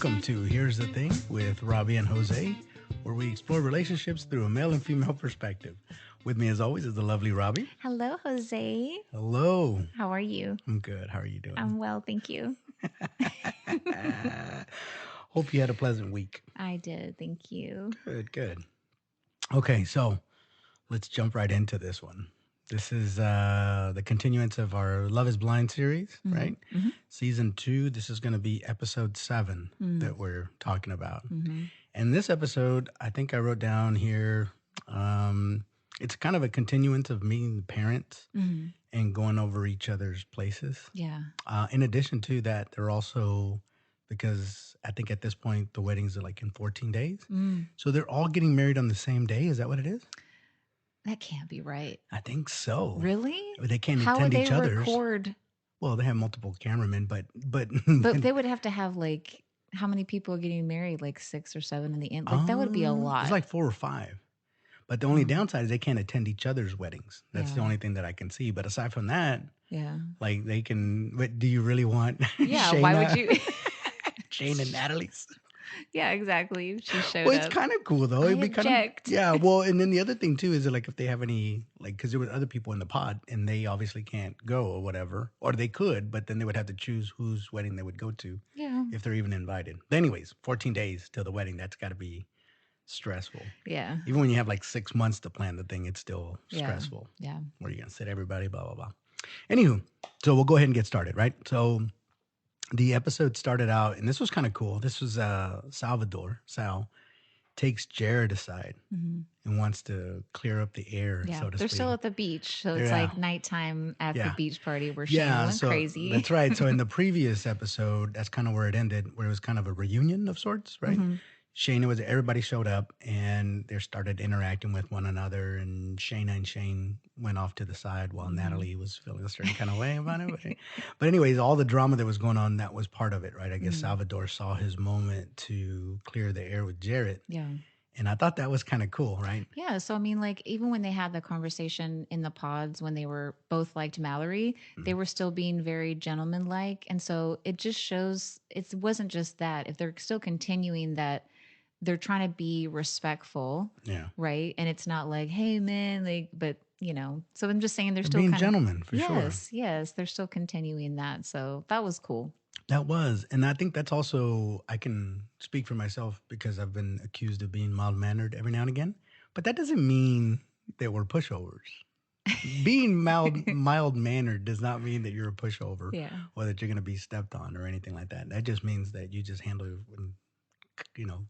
Welcome to Here's the Thing with Robbie and Jose, where we explore relationships through a male and female perspective. With me, as always, is the lovely Robbie. Hello, Jose. Hello. How are you? I'm good. How are you doing? I'm well, thank you. Hope you had a pleasant week. I did, thank you. Good. Okay, so let's jump right into this one. This is the continuance of our Love is Blind series, right? Mm-hmm. Season 2. This is going to be episode 7 that we're talking about. And this episode, I think I wrote down here, it's kind of a continuance of meeting the parents and going over each other's places. Yeah. In addition to that, they're also, because I think at this point, the weddings are like in 14 days. So they're all getting married on the same day. Is that what it is? That can't be right. I think so. Really? They can't How would attend they each other's. record? Well, they have multiple cameramen, but But they would have to have like how many people are getting married? Like 6 or 7 in the end. Like that would be a lot. It's like 4 or 5. But the only downside is they can't attend each other's weddings. That's the Yeah. only thing that I can see. But aside from that, Yeah. like they can. But do you really want? Yeah. Why would you? Shane and Natalie's. Yeah, exactly. She showed Well, up. it's kind of cool though. I It'd be kind object. of yeah. Well, and then the other thing too is that, like if they have any like because there were other people in the pod and they obviously can't go or whatever, or they could, but then they would have to choose whose wedding they would go to Yeah. if they're even invited. But anyways, 14 days till the wedding. That's got to be stressful. Yeah. Even when you have like 6 months to plan the thing, it's still Yeah. stressful. Yeah. Where you're gonna sit everybody, blah blah blah. Anywho, so we'll go ahead and get started, right? So the episode started out, and this was kind of cool. This was Sal takes Jared aside and wants to clear up the air, Yeah, so to they're speak. still at the beach, so it's Yeah. like nighttime at the Yeah. beach party where Shane went so crazy. that's right. So in the previous episode, that's kind of where it ended, where it was kind of a reunion of sorts, right? Shayna was everybody showed up and they started interacting with one another, and Shayna and Shane went off to the side while Natalie was feeling a certain kind of way about it. But anyways, all the drama that was going on, that was part of it, right? I guess Salvador saw his moment to clear the air with Jarrett. Yeah. And I thought that was kind of cool, right? Yeah. So, I mean, like, even when they had the conversation in the pods, when they were both liked Mallory, they were still being very gentlemanlike. And so it just shows it wasn't just that. If they're still continuing that, they're trying to be respectful. Yeah. Right. And it's not like, hey, man, like, but, so I'm just saying they're still Being kind gentlemen, for of, sure. yes, they're still continuing that. So that was cool. That was. And I think that's also, I can speak for myself because I've been accused of being mild-mannered every now and again. But that doesn't mean that we're pushovers. Being mild-mannered does not mean that you're a pushover or that you're going to be stepped on or anything like that. That just means that you just handle and,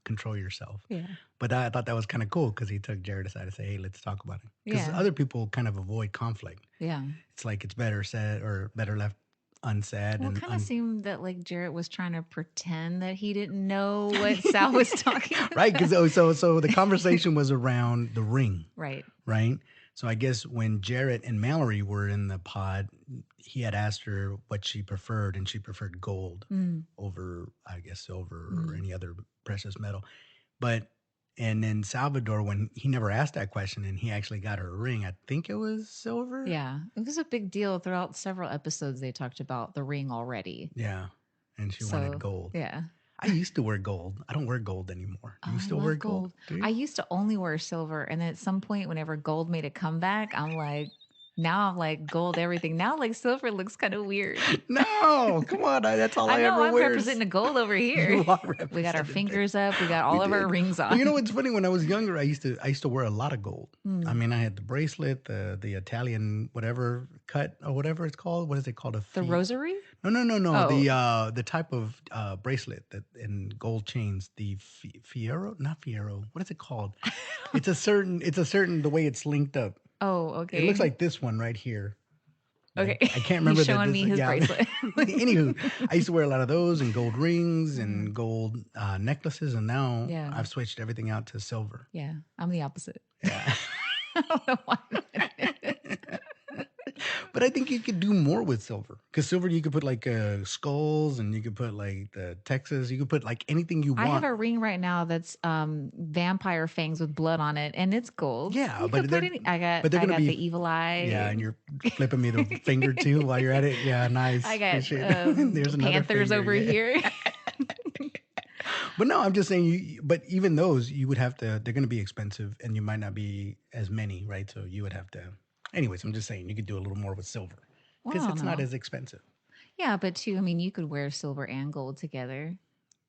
control yourself. Yeah. But I thought that was kind of cool because he took Jared aside to say, hey, let's talk about it. Because Yeah. other people kind of avoid conflict. Yeah. It's like it's better said or better left unsaid. Well, it and kind of seemed that like Jarrett was trying to pretend that he didn't know what Sal was talking about. Right, because so the conversation was around the ring. Right. So I guess when Jarrett and Mallory were in the pod, he had asked her what she preferred, and she preferred gold over, I guess, silver or any other precious metal. And then Salvador, when he never asked that question and he actually got her a ring, I think it was silver. Yeah. It was a big deal throughout several episodes. They talked about the ring already. Yeah. And she wanted gold. Yeah. I used to wear gold. I don't wear gold anymore. Do you still I wear love gold? Do you? I used to only wear silver. And then at some point, whenever gold made a comeback, now I'm like gold everything. Now like silver looks kind of weird. No, come on. That's all I ever I'm wear. representing the gold over here. You are We got our representing fingers up. We got all of our rings on. Well, you know what's funny? When I was younger, I used to wear a lot of gold. I mean, I had the bracelet, the Italian whatever cut or whatever it's called. What is it called? The rosary? No. Oh. The type of bracelet that in gold chains. The Fiero, not Fiero. What is it called? It's a certain. The way it's linked up. Oh, okay. It looks like this one right here. Okay. I can't remember. He's showing me his bracelet. Anywho, I used to wear a lot of those and gold rings and gold necklaces, and now I've switched everything out to silver. Yeah, I'm the opposite. Yeah. I don't know why. But I think you could do more with silver. Because silver, you could put like skulls, and you could put like the Texas. You could put like anything you want. I have a ring right now that's vampire fangs with blood on it, and it's gold. Yeah, I got the evil eye. Yeah, and you're flipping me the finger too while you're at it. Yeah, nice. I got There's panthers over here. But no, I'm just saying but even those you would have to, they're going to be expensive and you might not be as many, right? So you would have to, anyways, I'm just saying you could do a little more with silver because Well, it's not no. as expensive. Yeah, but too, I mean, you could wear silver and gold together.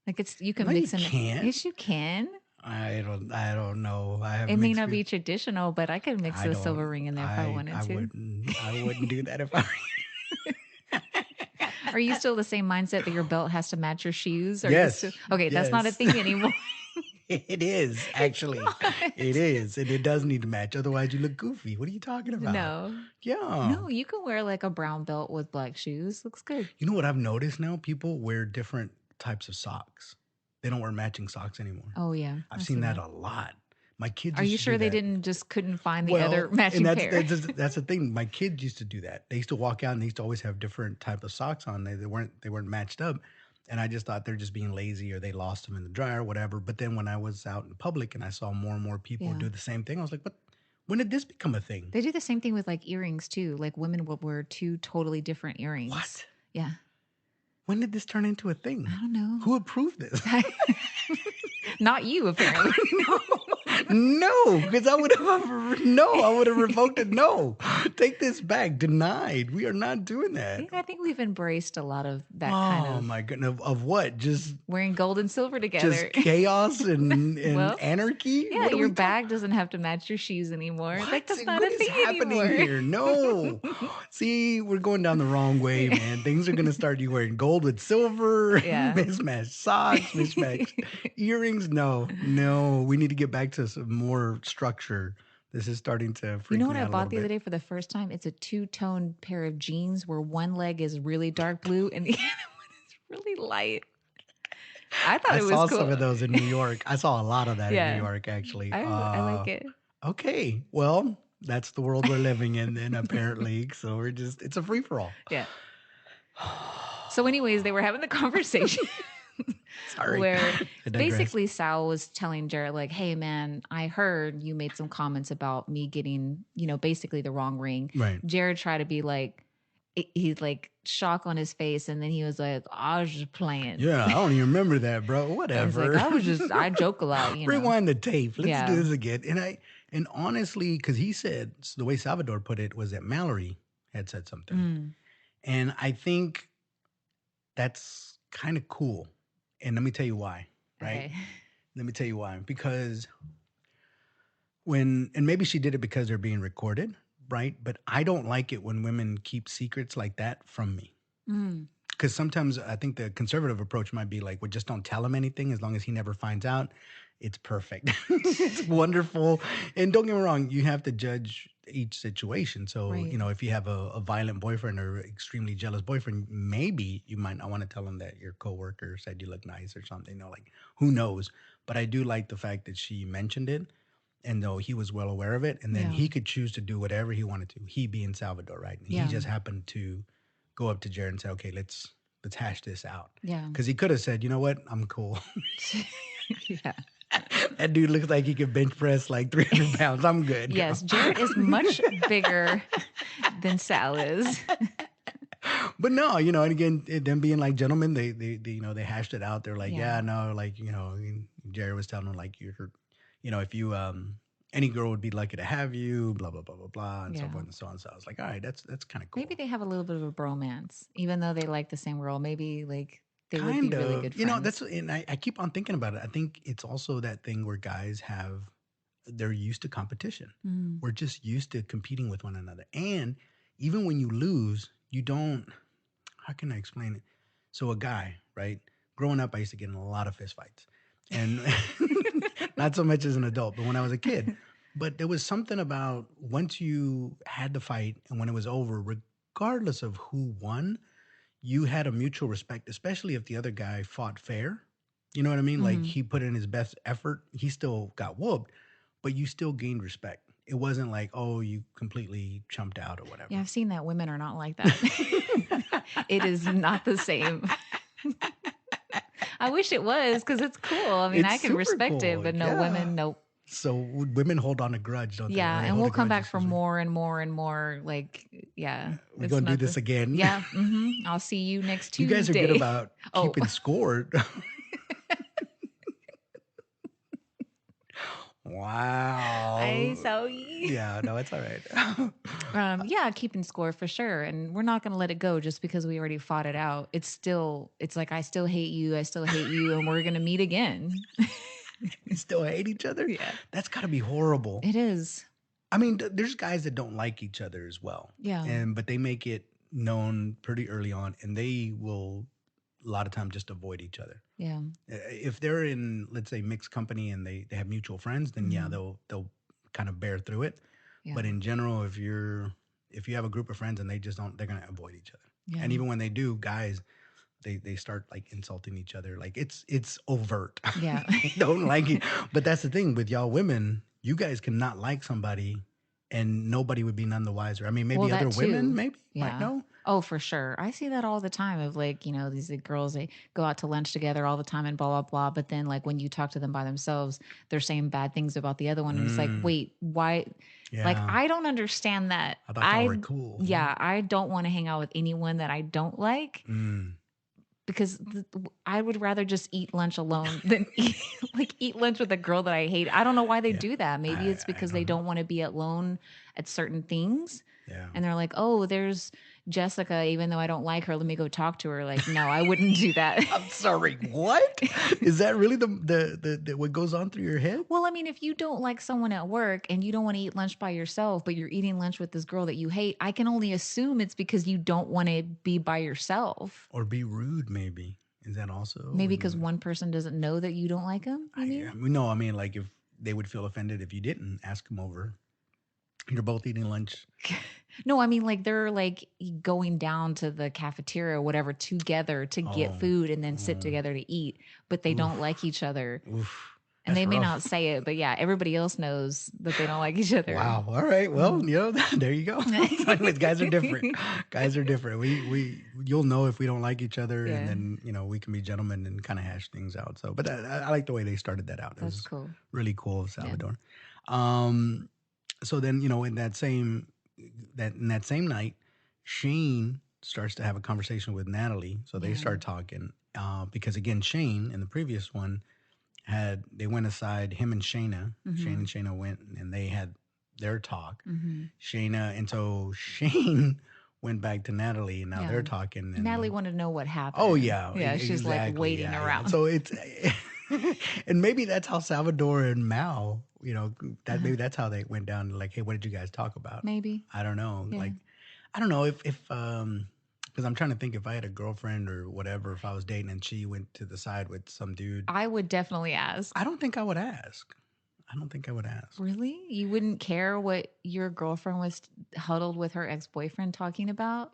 Like it's you No, can you mix them. can't. Yes, you can. I don't know. I have It may mixed not be feelings. traditional, but I could mix I a silver don't. ring in there if I wanted to. I wouldn't do that if I. Are you still the same mindset that your belt has to match your shoes? Are you still Yes, okay? That's not a yes. thing anymore. It is It's actually. It not. is, and it does need to match. Otherwise, you look goofy. What are you talking about? No. Yeah. No, you can wear like a brown belt with black shoes. Looks good. You know what I've noticed now? People wear different types of socks. They don't wear matching socks anymore. Oh yeah, I've I've seen seen that that. a lot. My kids Are used you to do sure they that. didn't just couldn't find the other Well, and matching that's pair? that's the thing. My kids used to do that. They used to walk out and they used to always have different type of socks on. They weren't matched up, and I just thought they're just being lazy or they lost them in the dryer or whatever. But then when I was out in public and I saw more and more people Yeah. do the same thing, I was like, "What? When did this become a thing? They do the same thing with like earrings too. Like women will wear two totally different earrings. What? Yeah. When did this turn into a I thing? don't know. Who approved this?" Not you, apparently. No, because I would have revoked it. No, take this back. Denied. We are not doing that. Yeah, I think we've embraced a lot of that kind Oh of my goodness. Of what? wearing gold and silver Just together. chaos and Well, anarchy? yeah, What are your we talking? bag doesn't have to match your shoes anymore. Like What? that's not What a is thing happening anymore. here? No. See, we're going down the wrong way, man. Things are gonna start you wearing gold with silver, Yeah. mismatched socks, mismatched earrings. No, no. We need to get back to some more structure. This is starting to You know freak what me I out a bought little the other bit. day for the first time? It's a two-tone pair of jeans where one leg is really dark blue and the other one is really light. I thought I it was saw cool. some of those in New York. I saw a lot of that in New Yeah. York, actually. I like it. Okay. Well, that's the world we're living in then, apparently. So it's a free for all. Yeah. So, anyways, they were having the conversation Sorry. where I digress. basically Sal was telling Jared, like, hey, man, I heard you made some comments about me getting, basically the wrong ring. Right. Jared tried to be like, he's like shock on his face. And then he was like, I was just playing. Yeah, I don't even remember that, bro. He's like, Whatever. I joke a lot. Rewind the tape. Let's do Yeah. this again. And honestly, because he said the way Salvador put it was that Mallory had said something. Mm, And I think that's kind of cool. And let me tell you why, right? okay. Let me tell you why. Because and maybe she did it because they're being recorded, right? But I don't like it when women keep secrets like that from me. Mm, Because sometimes I think the conservative approach might be like, well, just don't tell him anything as long as he never finds out. It's perfect. It's wonderful. And don't get me wrong, you have to judge each situation. So, right. if you have a violent boyfriend or extremely jealous boyfriend, maybe you might not want to tell him that your coworker said you look nice or something. Like who knows? But I do like the fact that she mentioned it and though he was well aware of it, and then Yeah. he could choose to do whatever he wanted to. He being Salvador, right? And he Yeah. just happened to go up to Jared and say, "Okay, let's hash this out." Yeah. Because he could have said, "You know what? I'm cool." Yeah. That dude looks like he could bench press like 300 pounds. I'm good, girl. Yes. Jared is much bigger than Sal is. But no, and again, them being like gentlemen, they they hashed it out. They're like, Yeah. yeah, no, like Jerry was telling him like if you any girl would be lucky to have you, blah blah blah blah blah, and so Yeah. forth and so on. So I was like, all right, that's kind of Maybe cool. they have a little bit of a bromance, even though they like the same girl. Maybe like they would be Kind really of, good that's friends. and I keep on thinking about it. I think it's also that thing where guys they're used to competition. Mm. We're just used to competing with one another, and even when you lose, you don't. How can I explain it? So a guy, right? Growing up, I used to get in a lot of fist fights, and not so much as an adult, but when I was a kid. But there was something about once you had the fight and when it was over, regardless of who won, you had a mutual respect, especially if the other guy fought fair. You know what I mean? Like Hmm. he put in his best effort. He still got whooped, but you still gained respect. It wasn't like, oh, you completely chumped out or Yeah, whatever. I've seen that. Women are not like that. It is not the same. I wish it was because it's cool. I mean, It's I can super respect it, cool. but no, Yeah. women, nope. So women hold on a grudge, don't they? Yeah, Or they and hold we'll a come grudge, back for excuse me. more and more and more. Like, yeah, We're it's gonna do not this the. again. Yeah, I'll see you next You guys are good Tuesday. about Oh, keeping score. I Wow. sorry. Yeah, no, it's all right. Yeah, keeping score for sure. And we're not going to let it go just because we already fought it out. It's like, I still hate you. I still hate you. And we're going to meet again. We still hate each other. Yeah, That's got to be horrible. it is. I mean, there's guys that don't like each other as well, Yeah. and but they make it known pretty early on, and they will a lot of times just avoid each other. Yeah. If they're in, let's say, mixed company and they have mutual friends, then yeah, Hmm. they'll kind of bear through it. Yeah. But in general, if you have a group of friends and they just don't, they're gonna avoid each other. Yeah. And even when they do, guys, they start like insulting each other. Like it's overt. Yeah. They don't like it. But that's the thing with y'all women. You guys cannot like somebody, and nobody would be none the wiser. I mean, Well, maybe other that women too. maybe might Yeah. know. Oh, for sure. I see that all the time of like, these girls, they go out to lunch together all the time and blah, blah, blah. But then, like, when you talk to them by themselves, they're saying bad things about the other one. And it's like, Mm, wait, why? Like, yeah, I don't understand that. I thought y'all were cool. Yeah, I don't want to hang out with anyone that I don't like Mm, because I would rather just eat lunch alone than eat lunch with a girl that I hate. I don't know why they yeah, do that. Maybe it's I because they don't know. don't want to be alone at certain things. Yeah. And they're like, "Oh, there's Jessica, even though I don't like her, let me go talk to her." Like, no, I wouldn't do that. I'm sorry. What is that really the what goes on through your head? Well, I mean, if you don't like someone at work and you don't want to eat lunch by yourself, but you're eating lunch with this girl that you hate, I can only assume it's because you don't want to be by yourself. Or be rude? Maybe is that also? Maybe because one person doesn't know that you don't like him, you mean? No, I mean like if they would feel offended if you didn't ask them over. You're both eating lunch. No, I mean, like, they're like going down to the cafeteria or whatever together to get Oh, food and then sit oh, together to eat, but they don't like oof, each other. oof. And That's they may not rough. say it, but yeah, everybody else knows that they don't like each other. Wow. All right. Well, Mhm. there you go. So anyways, guys are different. Guys are different. You'll know if we don't like each other, and Yeah, then we can be gentlemen and kind of hash things out. So, but I like the way they started that out. It that's was cool. really cool of Yeah. Salvador. Um, so then in that same night, Shane starts to have a conversation with Natalie. So they Yeah. start talking because again, Shane in the previous one they went aside. Him and Shayna, Shane Mhm. and Shayna went and they had their talk. Mhm. Shayna and so Shane went back to Natalie and now Yeah. they're talking Natalie and wanted to know what oh happened. yeah, Yeah, she's like exactly, waiting yeah. around. So it's and maybe that's how Salvador and Mal, that Uh-huh. maybe that's how they went down. Like, hey, what did you guys talk about? Maybe. I don't know. Yeah. Like, I don't know if because I'm trying to think if I had a girlfriend or whatever, if I was dating and she went to the side with some dude, I would definitely I ask. don't think I would ask. I don't think I would ask. Really? You wouldn't care what your girlfriend was huddled with her ex-boyfriend talking about?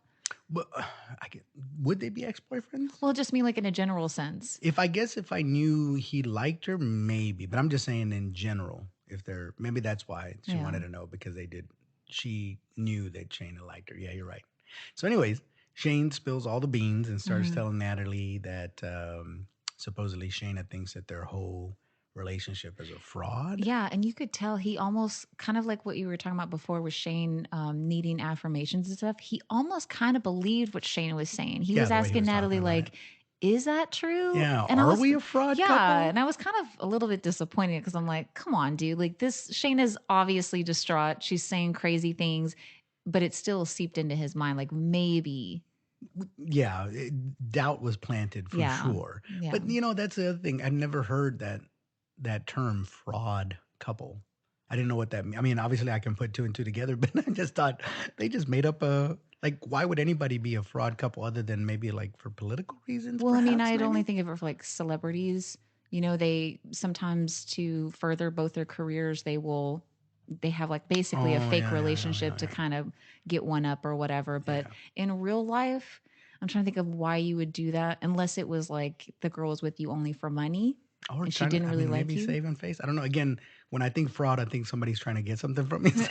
But I get, would they be ex-boyfriends? Well, just mean like in a general sense. If I guess if I knew he liked her, maybe. But I'm just saying in general, if they're maybe that's why she Yeah. wanted to know because they did. She knew that Shayna liked her. Yeah, you're right. So, anyways, Shane spills all the beans and starts Mhm. telling Natalie that supposedly Shayna thinks that their whole relationship is a fraud. Yeah, and you could tell he almost kind of like what you were talking about before with Shane needing affirmations and stuff. He almost kind of believed what Shane was saying. He Yeah, was the way he asking was talking Natalie, about it. like, is that true? Yeah, And I are was, we a fraud yeah, couple? and I was kind of a little bit disappointed because I'm like, come on, dude. Like, this Shane is obviously distraught. She's saying crazy things, but it still seeped into his mind, like, maybe. Yeah, doubt was planted for Yeah. sure. Yeah. But that's the other thing. I've never heard that term fraud couple. I didn't know what that mean. I mean, obviously I can put two and two together, but I just thought they just made up a like why would anybody be a fraud couple other than maybe like for political reasons Well, I mean, perhaps I'd only maybe? think of it for like celebrities. They sometimes to further both their careers, they have like basically a Oh fake yeah, yeah, yeah, relationship yeah, to yeah. kind of get one up or whatever. But Yeah. in real life, I'm trying to think of why you would do that unless it was like the girl was with you only for money Or and she trying to, didn't I really mean, like maybe you. saving face. I don't know. Again, when I think fraud, I think somebody's trying to get something from me. So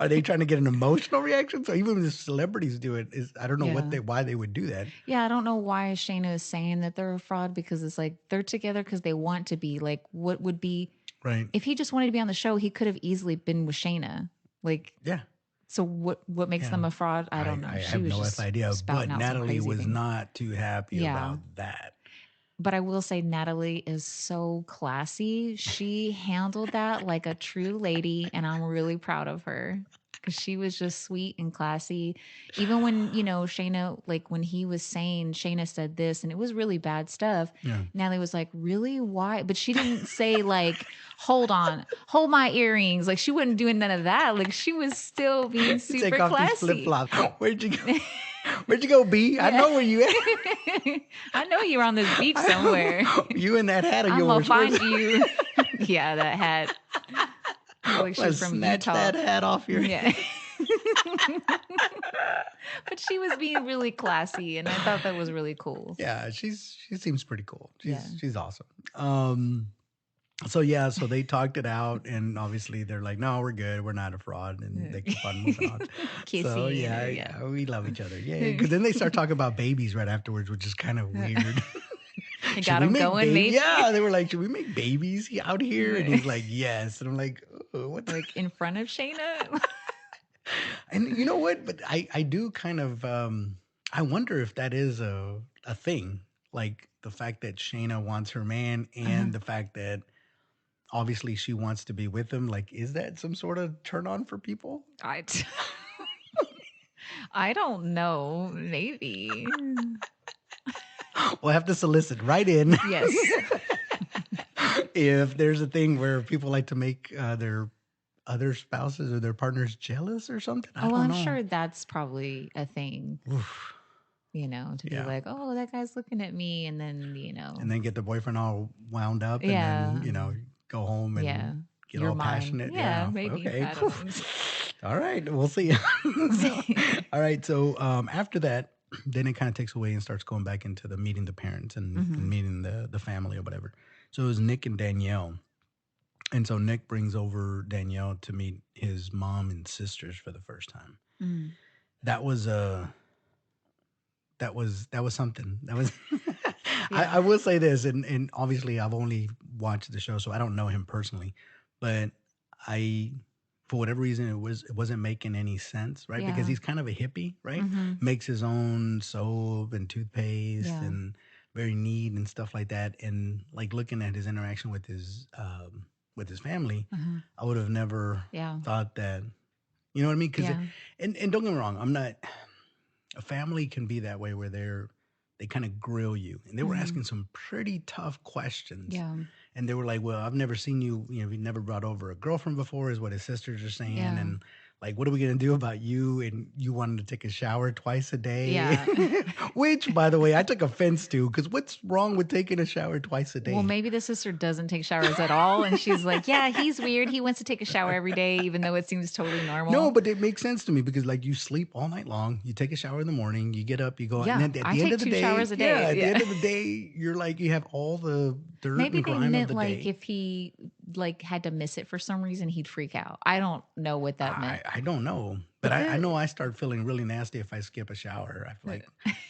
are they trying to get an emotional reaction? So even when the celebrities do it, is I don't know Yeah. why they would do that. Yeah, I don't know why Shayna is saying that they're a fraud because it's like they're together because they want to be. Like, what would be Right. if he just wanted to be on the show? He could have easily been with Shayna. Like, Yeah. so what makes Yeah. them a fraud? I don't I know. She have was no just idea, but spouting out some Natalie crazy was things. not too happy Yeah, about that. But I will say Natalie is so classy. She handled that like a true lady, and I'm really proud of her because she was just sweet and classy. Even when, Shayna, like when he was saying, Shayna said this and it was really bad stuff, Yeah. Natalie was like, really? Why? But she didn't say, like, hold on, hold my earrings. Like, she wasn't doing none of that. Like, she was still being Take super off these flip classy. flops. Where'd you go? Where'd you go, B? I Yeah. know where you at. I know you're on this beach somewhere. You and that hat of I'm gonna yours. Where's find you. Yeah, that hat. Looked like she was Let's from snatch Utah. that hat off your Yeah. head. But she was being really classy, and I thought that was really cool. Yeah, she seems pretty cool. Yeah. She's awesome. Um, so yeah, so they talked it out, and obviously they're like, "No, we're good. We're not a fraud," and they keep on moving on. So Kissing or yeah, yeah. yeah, we love each other. Yay! Because then they start talking about babies right afterwards, which is kind of weird. It Should got we him make going, baby? maybe. Yeah, they were like, "Should we make babies out here?" And he's like, "Yes." And I'm like, oh, "What?" Like in front of Shayna. And you know what? But I do kind of I wonder if that is a thing. Like the fact that Shayna wants her man Uh-huh. and the fact that obviously she wants to be with him. Like, is that some sort of turn on for people? I I don't know. Maybe. We'll have to solicit right in Yes. if there's a thing where people like to make their other spouses or their partners jealous or something. I Oh, well, don't I'm know. sure that's probably a thing, Oof. to be Yeah. like, oh, that guy's looking at me. And then, And then get the boyfriend all wound up and then, yeah, go home yeah, and get you're all mine. passionate. Yeah, Yeah. maybe. Okay. I Whew. don't All right. We'll see. So, all right. So after that, then it kind of takes away and starts going back into the meeting the parents and know. meeting the family or whatever. So it was Nick and Danielle. And so Nick brings over Danielle to meet his mom and sisters for the first time. Mm. That was that was something. That was Yeah. I will say this, and obviously I've only watched the show, so I don't know him personally, but I for whatever reason it wasn't making any sense, right? Because Yeah. he's kind of a hippie, right? Mm-hmm. Makes his own soap and toothpaste Yeah. and very neat and stuff like that. And like looking at his interaction with his family, Uh-huh. I would have never Yeah. thought that. You know what I mean? Because Yeah. and don't get me wrong, I'm not a family can be that way where they kind of grill you and they were Mm-hmm. asking some pretty tough questions Yeah. and they were like, well, I've never seen you, you never brought over a girlfriend before is what his sisters are saying. Yeah. And like, what are we going to do about you? And you wanted to take a shower twice a day, Yeah. which by the way, I took offense to because what's wrong with taking a shower twice a Well, day? maybe the sister doesn't take showers at all. And she's like, yeah, he's weird. He wants to take a shower every day, even though it seems totally No, normal. but it makes sense to me because like you sleep all night long, you take a shower in the morning, you get up, you go, and Yeah. then at I the end take of the 2 showers day, a yeah, day. at the Yeah. end of the day, you're like you have all the dirt Maybe and they grime of meant the like day. if he like had to miss it for some reason, he'd freak out. I don't know what that meant. I don't know, but But I the know I start feeling really nasty if I skip a shower. I feel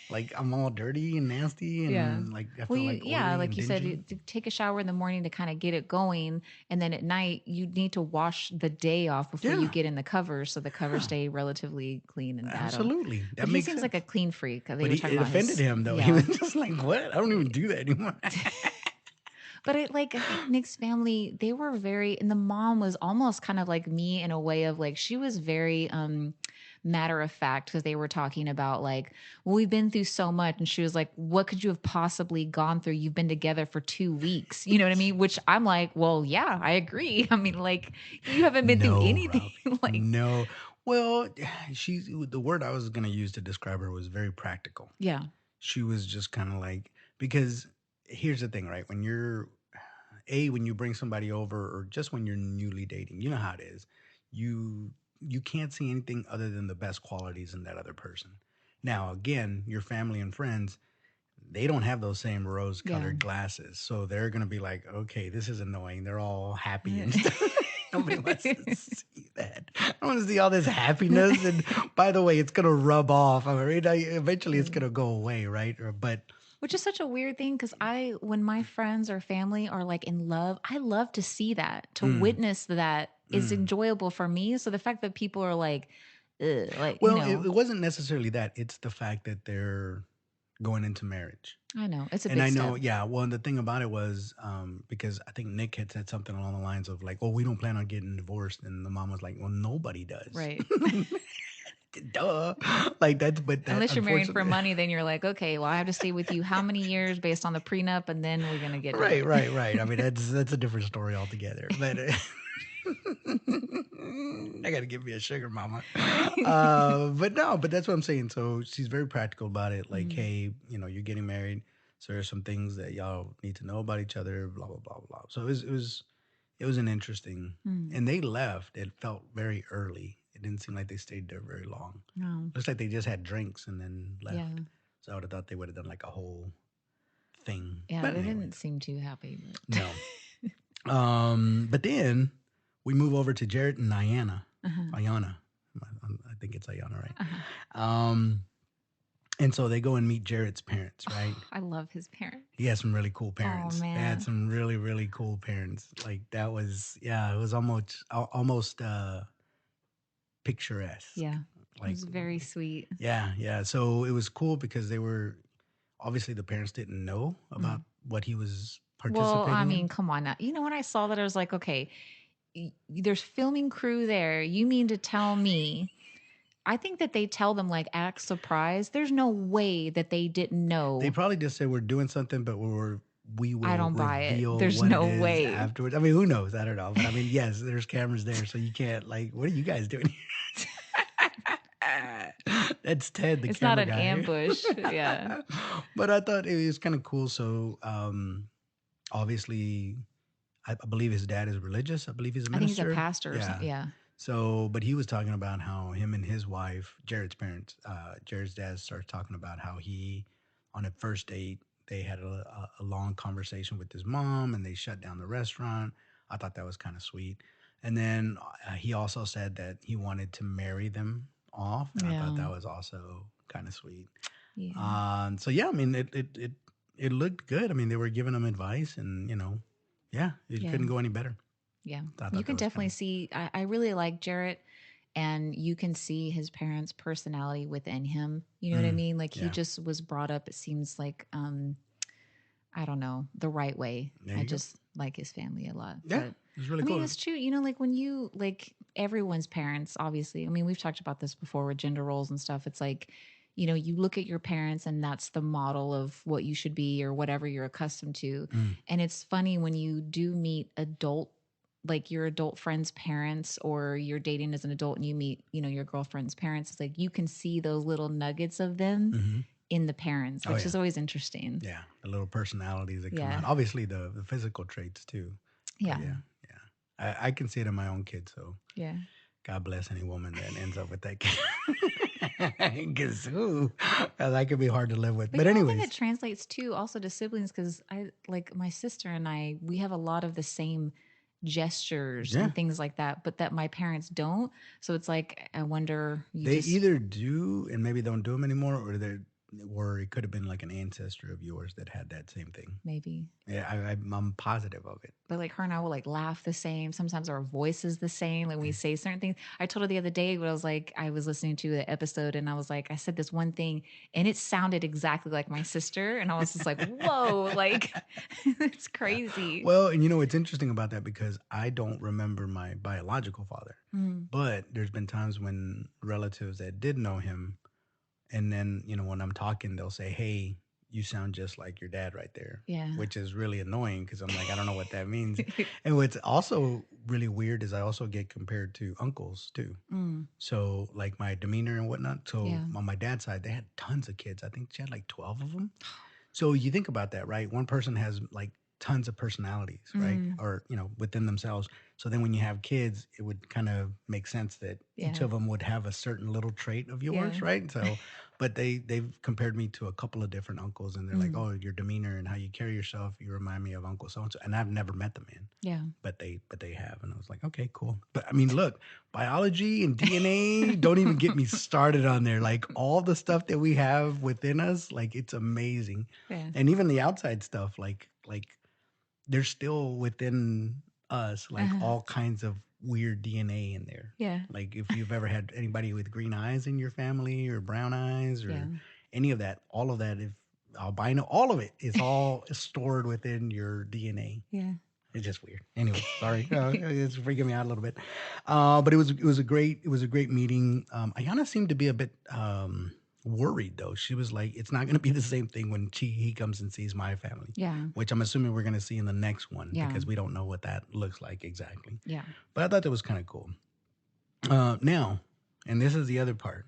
like I'm all dirty and nasty, yeah. and like I Well, feel like yeah, oily like and you said, dingy. to take a shower in the morning to kind of get it going, and then at night you need to wash the day off before you Yeah, get in the covers, so the covers yeah, stay relatively clean, and I don't. absolutely, But that he makes seems like a sense. clean freak. They But were talking it about offended his, him though. He was yeah. just like, "What? I don't even do that anymore." But I think Nick's family, they were very, and the mom was almost kind of like me in a way of like, she was very matter of fact because they were talking about like, well, we've been through so much. And she was like, what could you have possibly gone through? You've been together for 2 weeks. You know what I mean? Which I'm like, well, yeah, I agree. I mean, like, you haven't been through No, anything. Ralphie. Like, No. Well, she's the word I was going to use to describe her was very practical. yeah, She was just kind of like because here's the thing, right? When you're a when you bring somebody over or just when you're newly dating, you know how it is. You you can't see anything other than the best qualities in that other person. Now, again, your family and friends, they don't have those same rose yeah. colored glasses. So they're going to be like, okay, this is annoying. They're all happy and stuff. Nobody wants to see that. I want to see all this happiness. And by the way, it's going to rub off. I mean, eventually it's going to go away, right? But Which is such a weird thing because when my friends or family are like in love, I love to see that, to mm, witness that is mm. enjoyable for me. So the fact that people are like, ugh, like, Well, it wasn't necessarily that. It's the fact that they're going into marriage. I know. It's a And big I know, step. yeah. Well, and the thing about it was because I think Nick had said something along the lines of like, "Oh, we don't plan on getting divorced," and the mom was like, "Well, nobody does." Right. Duh. Like that's, but that Unless you're married for unfortunately, money, then you're like, okay, well, I have to stay with you how many years based on the prenup, and then we're gonna get right, together. right, right. I mean, that's a different story altogether. But I got to give me a sugar mama. But no, but that's what I'm saying. So she's very practical about it. Like, Mm, hey, you're getting married, so there's some things that y'all need to know about each other. Blah blah blah blah. So it was an interesting. mm. And they left. It felt very early. It didn't seem like they stayed there very long. Oh, Looks like they just had drinks and then left. yeah. So I would have thought they would have done like a whole thing. Yeah, But they didn't anyways, seem too happy, but no. But then we move over to Jarrett and Ayana. uh-huh. Ayana. I think it's Ayana, right? Uh-huh. Um, and so they go and meet Jarrett's parents, right? I love his parents. He had some really cool Oh parents. They had man. some really, really cool parents. Like that was, yeah, it was almost picturesque. Yeah. It Like, was very sweet. yeah, yeah. So it was cool because they were obviously the parents didn't know about Mm. what he was Well, I participating mean, in. come on now. You know, when I saw that, I was like, okay, there's filming crew there. You mean to tell me? I think that they tell them like act surprised. There's no way that they didn't They know. probably just said we're doing something, but we I will don't buy it. reveal There's what it no is way. afterwards. I mean, who knows? I don't know. But I mean, yes, there's cameras there, so you can't like. What are you guys doing here? That's Ted, the It's not camera an guy. ambush. Yeah. But I thought it was kind of cool. So obviously, I believe his dad is religious. I believe he's a I think he's a minister. pastor or Yeah. something. Yeah. So, but he was talking about how him and his wife, Jared's parents, Jared's dad started talking about how he, on a first date, they had a long conversation with his mom and they shut down the restaurant. I thought that was kind of sweet. And then he also said that he wanted to marry them off. And I thought Yeah. that was also kind of sweet. Yeah. So yeah, I mean, it looked good. I mean, they were giving him advice and, yeah, it Yeah. couldn't go any better. Yeah. I You thought that can was kind definitely of, see, I really like Jarrett, and you can see his parents' personality within him. You know what I mm, mean? Like he yeah, just was brought up, it seems like, I don't know, the right way. there I you go. just like his family a lot. Yeah, But it was really I mean, cool. it's true. You know, like when you, like everyone's parents, obviously, I mean, we've talked about this before with gender roles and stuff. It's like, you know, you look at your parents and that's the model of what you should be or whatever you're accustomed to. Mm, And it's funny when you do meet like your adult friend's parents, or you're dating as an adult and you meet, you know, your girlfriend's parents. It's like you can see those little nuggets of them hmm. in the parents, Oh which yeah, is always interesting. yeah. The little personalities that come Yeah. out. Obviously, the physical traits too. But Yeah. yeah, yeah. I can see it in my own kid. So Yeah. God bless any woman that ends up with that kid. Because that could be hard to live with. But But you know, I think it anyways, translates too also to siblings, because I like my sister and I, we have a lot of the same gestures yeah. and things like that, but that my parents don't. So it's like, I wonder, you They just either do and maybe don't do them anymore, or it could have been like an ancestor of yours that had that same thing. maybe. Yeah, I'm positive of it. But like her and I will like laugh the same. Sometimes our voice is the same. Like when we say certain things. I told her the other day, but I was like, I was listening to the episode and I was like, I said this one thing and it sounded exactly like my sister. And I was just like, whoa, like it's Yeah. crazy. Well, and it's interesting about that because I don't remember my biological father, Mm, but there's been times when relatives that did know him, and then when I'm talking, they'll say, "Hey, you sound just like your dad right there," yeah. which is really annoying because I'm like, I don't know what that means. And what's also really weird is I also get compared to uncles too. Mm, So like my demeanor and whatnot. So yeah. on my dad's side, they had tons of kids. I think she had like 12 of them. So you think about that, right? One person has like tons of personalities, right? Mm, Or, within themselves. So then when you have kids, it would kind of make sense that each yeah. of them would have a certain little trait of Yeah. yours, right? So, but they've compared me to a couple of different uncles and they're like, Mm, "Oh, your demeanor and how you carry yourself, you remind me of Uncle so and so." And I've never met the man, yeah. but they have. And I was like, "Okay, cool." But I mean, look, biology and DNA, don't even get me started on there. Like all the stuff that we have within us, like it's amazing. Yeah. And even the outside stuff, like there's still within us like Uh, all kinds of weird DNA in there. yeah. Like if you've ever had anybody with green eyes in your family or brown eyes Yeah. or any of that, all of that, if albino, all of it is all stored within your DNA. Yeah. It's just weird. Anyway, sorry, it's freaking me out a little bit. But it was a great meeting. Ayana seemed to be a bit worried though. She was like, "It's not going to be the same thing when he comes and sees my family," Yeah. which I'm assuming we're going to see in the next one Yeah. because we don't know what that looks like exactly. Yeah. But I thought that was kind of cool. Now, and this is the other part.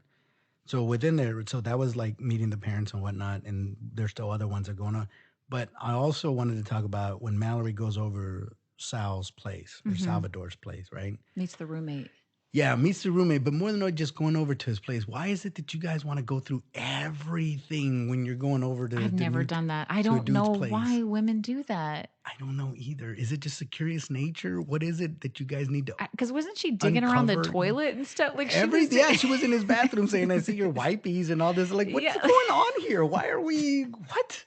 So within there, so that was like meeting the parents and whatnot, and there's still other ones that are going on. But I also wanted to talk about when Mallory goes over Sal's place or Mm-hmm. Salvador's place, right? Meets the roommate. Yeah, meets the roommate, but more than just going over to his place. Why is it that you guys want to go through everything when you're going over I've never done that. I to a don't dude's know place? why women do that. I don't know either. Is it just a curious nature? What is it that you guys need to Because wasn't she digging around the uncover? toilet and stuff? Like she Every was. yeah, she was in his bathroom saying, "I see your wipies and all this." Like, what's Yeah. going on here? Why are we? What?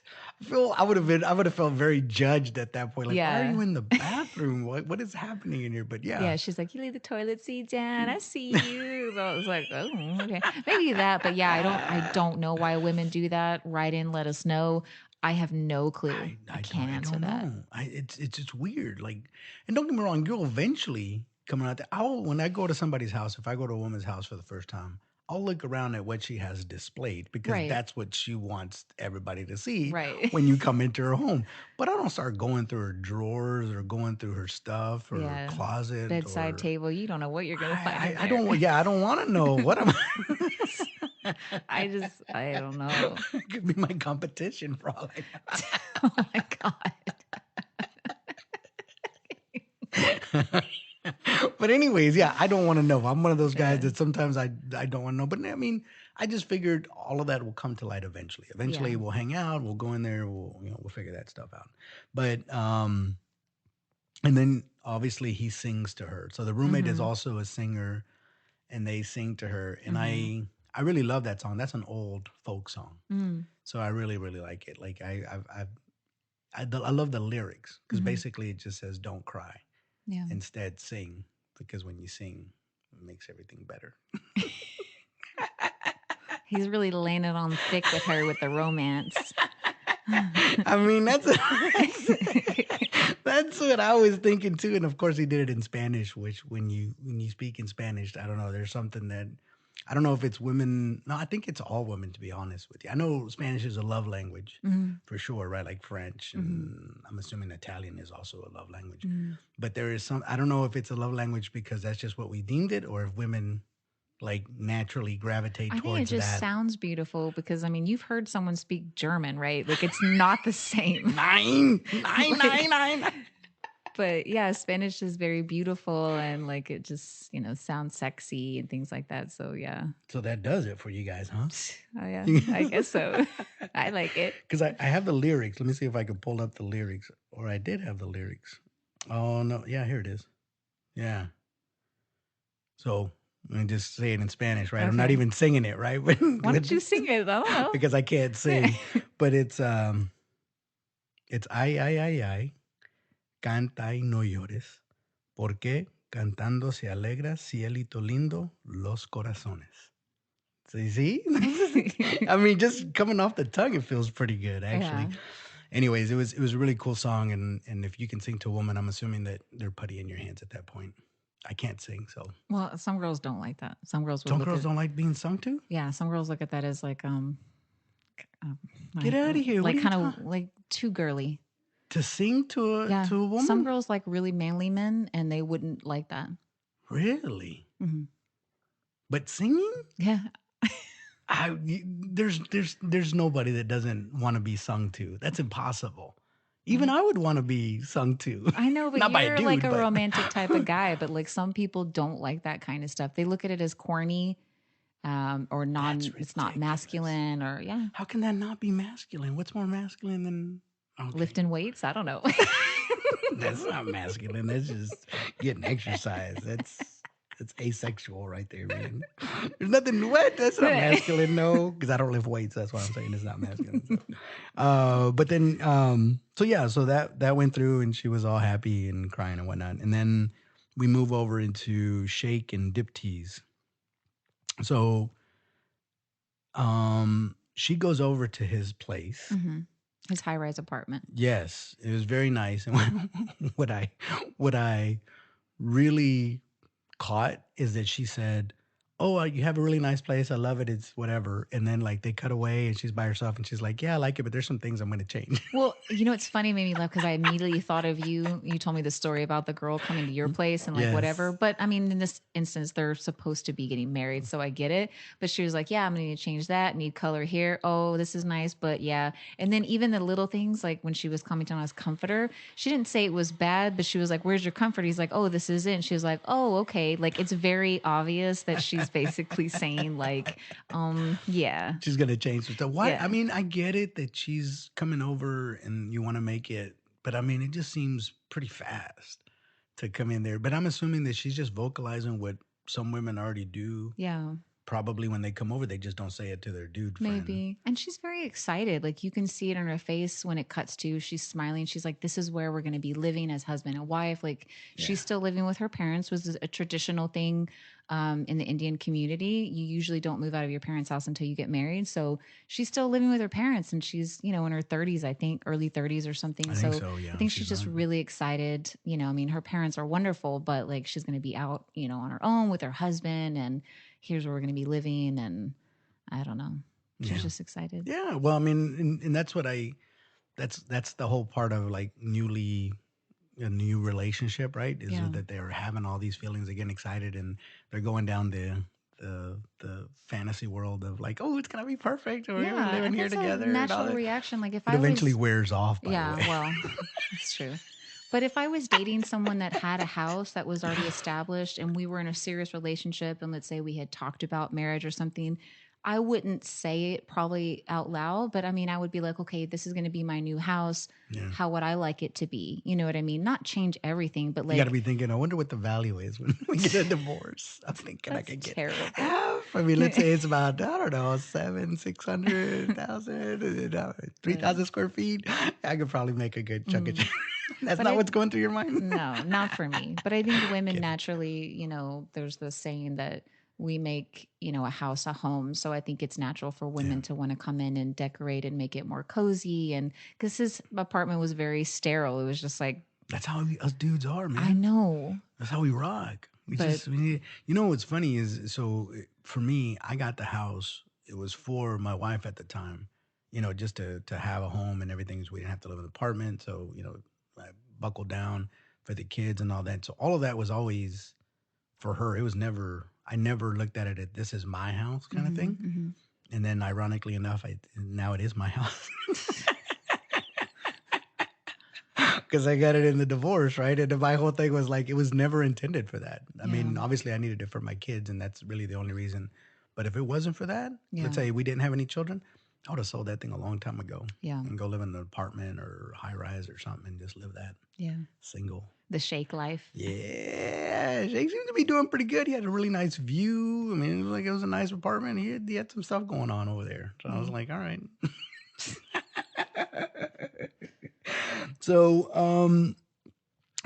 I would have felt very judged at that point. Like, why are Yeah. you in the bathroom? What is happening in here? But yeah, Yeah, she's like, "You leave the toilet seat down. I see you." So I was like, "Oh, okay, maybe that." But yeah, I don't know why women do that. Write in, let us know. I have no clue. I can't I answer don't that. know. It's just weird. Like, and don't get me wrong, you'll eventually come out there. I'll when I go to somebody's house, if I go to a woman's house for the first time, I'll look around at what she has displayed because Right, that's what she wants everybody to see right. when you come into her home. But I don't start going through her drawers or going through her stuff or her Yeah, closet bedside or table. You don't know what you're gonna find in I there. don't yeah, I don't want to know what am I don't know. it could be my competition for all I Oh my god. know. But anyways, yeah, I don't want to know. I'm one of those guys Yeah, that sometimes I don't want to know. But I mean, I just figured all of that will come to light eventually. yeah. Eventually, we'll hang out. We'll go in there. We'll figure that stuff out. But and then obviously he sings to her. So the roommate is Mm-hmm. also a singer, and they sing to her. And Mm-hmm. I really love that song. That's an old folk song. Mm. So I really like it. Like I love the lyrics because Mm-hmm. basically it just says don't cry. Yeah. Instead, sing because when you sing, it makes everything better. He's really laying it on thick with her with the romance. I mean, that's what I was thinking too. And of course, he did it in Spanish, which when you speak in Spanish, I don't know. There's something that I don't know if it's women. No, I think it's all women. To be honest with you, I know Spanish is a love language Mhm, for sure, right? Like French, mhm, and I'm assuming Italian is also a love language. mhm. But there is some. I don't know if it's a love language because that's just what we deemed it, or if women like naturally gravitate I think it towards just that. sounds beautiful because I mean, you've heard someone speak German, right? Like it's not the same. Nine, nine, nine, Like, nine. but yeah, Spanish is very beautiful and like it just, sounds sexy and things like that. So yeah. So that does it for you guys, huh? Oh yeah, I guess so. I like it. Because I have the lyrics. Let me see if I can pull up the lyrics. Or I did have the lyrics. Oh, no. Yeah, here it is. Yeah. So let me just say it in Spanish, right? I'm not Okay. even singing it, right? Why don't you sing it? I don't know. Because I can't Yeah. sing. But it's ay, ay, ay, ay. Canta y no llores. Porque cantando se alegra cielito lindo los corazones. So you see? I mean, just coming off the tongue, it feels pretty good, actually. Yeah. Anyways, it was a really cool song, and if you can sing to a woman, I'm assuming that they're putty in your hands at that point. I can't sing, so Well, some girls don't like that. Some girls would some look girls at don't like being sung to. yeah, some girls look at that as like um, Get out of here! What like are you kind of talking? like too girly. To sing Yeah, to a some woman? girls like really manly men, and they wouldn't like that. Really? Hmm. But singing? Yeah, There's nobody that doesn't want to be sung to. That's impossible. Even well, I would want to be sung to, I know, but not by a you're like dude, a but romantic type of guy. But like some people don't like that kind of stuff. They look at it as corny, or that's non. It's not ridiculous. masculine, or yeah, How can that not be masculine? What's more masculine than okay? lifting weights. I don't know. That's not masculine. That's just getting exercise. That's asexual right there, man. There's nothing what? That's not masculine, no. Because I don't lift weights. That's why I'm saying it's not masculine. So but then so yeah, so that went through and she was all happy and crying and whatnot. And then we move over into shake and dip teas. So she goes over to his place. Hmm. His high rise apartment. Yes, it was very nice. And what I what I really caught is that she said, "Oh, you have a really nice place. I love it. It's whatever." And then like they cut away, and she's by herself, and she's like, "Yeah, I like it, but there's some things I'm going to change." Well, you know, it's funny, it made me laugh because I immediately thought of you. You told me the story about the girl coming to your place and like whatever. Yes, But I mean, in this instance, they're supposed to be getting married. So I get it. But she was like, yeah, I'm going to need to change that. Need color here. Oh, this is nice. But yeah. And then even the little things, like when she was commenting on his comforter, she didn't say it was bad, but she was like, where's your comforter? He's like, oh, this is it. And she was like, oh, okay. Like it's very obvious that she's basically saying, like, yeah, she's going to change some stuff. Why? I yeah. mean, I get it that she's coming over and you want to make it, but I mean, it just seems pretty fast to come in there. But I'm assuming that she's just vocalizing what some women already do. Yeah. Probably when they come over, they just don't say it to their dude friend. Maybe. And she's very excited. Like you can see it on her face when it cuts to she's smiling. She's like, this is where we're going to be living as husband and wife. Like she's Yeah, still living with her parents, was a traditional thing in the Indian community. You usually don't move out of your parents' house until you get married. So she's still living with her parents and she's, you know, in her 30s, I think, early 30s or something. I think So so. I Yeah, think she's she's just not. really excited. You know, I mean, her parents are wonderful, but like she's going to be out, you know, on her own with her husband and here's where we're going to be living. And I don't know. She's Yeah. just excited. Yeah, well, I mean, and that's what I that's the whole part of like newly a new relationship, right? Is Yeah. that they're having all these feelings, they're getting excited, and they're going down the fantasy world of like, oh, it's gonna be perfect, or we're Yeah. living And here that's a together, and all natural that. reaction. Like if It I eventually was, wears off, by the yeah, way. well, that's true. But if I was dating someone that had a house that was already established and we were in a serious relationship, and let's say we had talked about marriage or something, I wouldn't say it probably out loud, but I mean, I would be like, okay, this is going to be my new house. Yeah, How would I like it to be? You know what I mean? Not change everything, but you got to like, be thinking. I wonder what the value is when we get a divorce. I'm thinking I that's could get terrible. half. I mean, let's say it's about I don't know 600,000, 3,000 square feet. I could probably make a good chunk of Mm. change. That's But not I, what's going through your mind. no, not for me. But I think women Kidding. naturally, you know, there's the saying that we make, you know, a house a home. So I think it's natural for Yeah, women to want to come in and decorate and make it more cozy. And because his apartment was very sterile, it was just like, that's how us dudes are, I man. know, That's how we rock. but We need, you know what's funny is for me, I got the house. It was for my wife at the time, just to have a home and everything. So we didn't have to live in an apartment. So I buckled down for the kids and all that. So all of that was always for her. It was never. I never looked at it as this is my house kind of hmm thing. hmm And then, ironically enough, now it is my house. Because I got it in the divorce, right? And my whole thing was like, it was never intended for that. I yeah, mean, obviously, I needed it for my kids, and that's really the only reason. But if it wasn't for that, let's yeah, say we didn't have any children, I would have sold that thing a long time ago yeah, and go live in an apartment or high rise or something and just live that yeah. single. The shake life. Yeah, Jake seems to be doing pretty good. He had a really nice view. I mean, it was a nice apartment. He had some stuff going on over there. So I was Yeah. like, all right. So,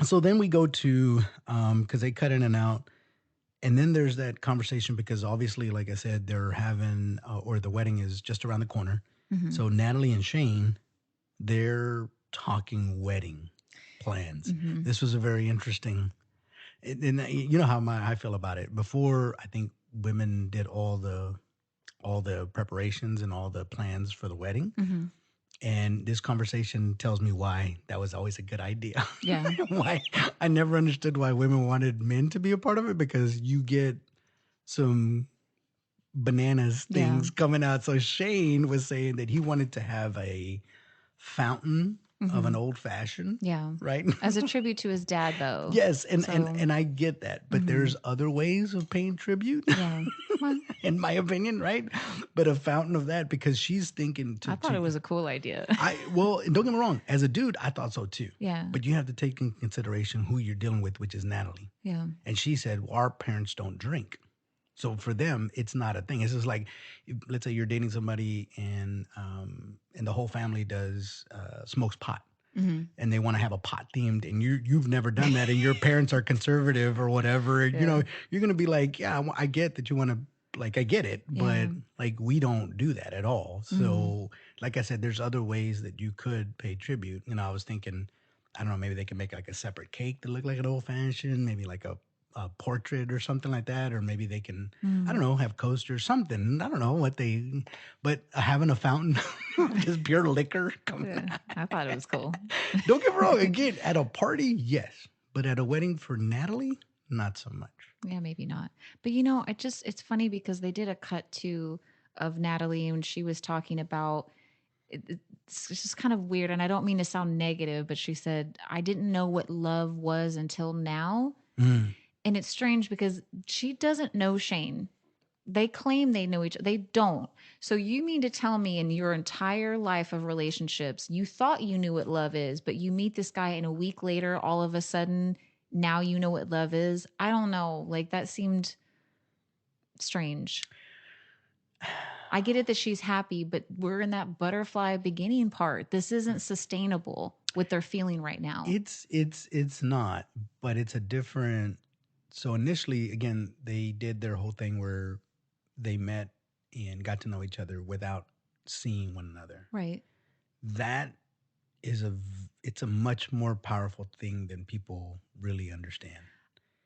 so then we go to because they cut in and out, and then there's that conversation because obviously, like I said, they're having or the wedding is just around the corner. hmm So Natalie and Shane, they're talking wedding plans. hmm This was a very interesting, and you know how I feel about it. Before, I think women did all the preparations and all the plans for the wedding. hmm And this conversation tells me why that was always a good idea. Yeah. Why I never understood why women wanted men to be a part of it because you get some bananas Yeah. things coming out. So Shane was saying that he wanted to have a fountain of an hmm old fashioned, Yeah. right? As a tribute to his dad, though. Yes, and, and So, and I get that, but hmm there's other ways of paying tribute, yeah. Well, in my opinion, right? But a fountain of that because she's thinking I thought to it was a cool idea. don't get me wrong. As a dude, I thought so too. Yeah. But you have to take in consideration who you're dealing with, which is Natalie. Yeah. And she said, well, our parents don't drink. So for them, it's not a thing. It's just like, let's say you're dating somebody and the whole family does smokes pot, hmm and they want to have a pot themed, and you've never done that, and your parents are conservative or whatever. Yeah. You're gonna be like, yeah, I get that you want to like I get it, but Yeah. like we don't do that at all. Mhm. So, like I said, there's other ways that you could pay tribute. I was thinking, I don't know, maybe they can make like a separate cake to look like an old fashioned, maybe like a portrait or something like that, or maybe they can, I don't Mm. know, have coasters, something. I don't know what they, but having a fountain of just pure liquor. Yeah, I thought it was cool. Don't get me wrong. Again, at a party, yes, but at a wedding for Natalie, not so much. Yeah, maybe not. But it's funny because they did a cut too of Natalie and she was talking about it's just kind of weird. And I don't mean to sound negative, but she said, I didn't know what love was until now. Mm. And it's strange because she doesn't know Shane. They claim they know each other. They don't. So you mean to tell me in your entire life of relationships, you thought you knew what love is, but you meet this guy and a week later, all of a sudden, now you know what love is? I don't know. Like that seemed strange. I get it that she's happy, but we're in that butterfly beginning part. This isn't sustainable what they're feeling right now. It's not, but it's a different. So initially, again, they did their whole thing where they met and got to know each other without seeing one another. Right. That it's a much more powerful thing than people really understand.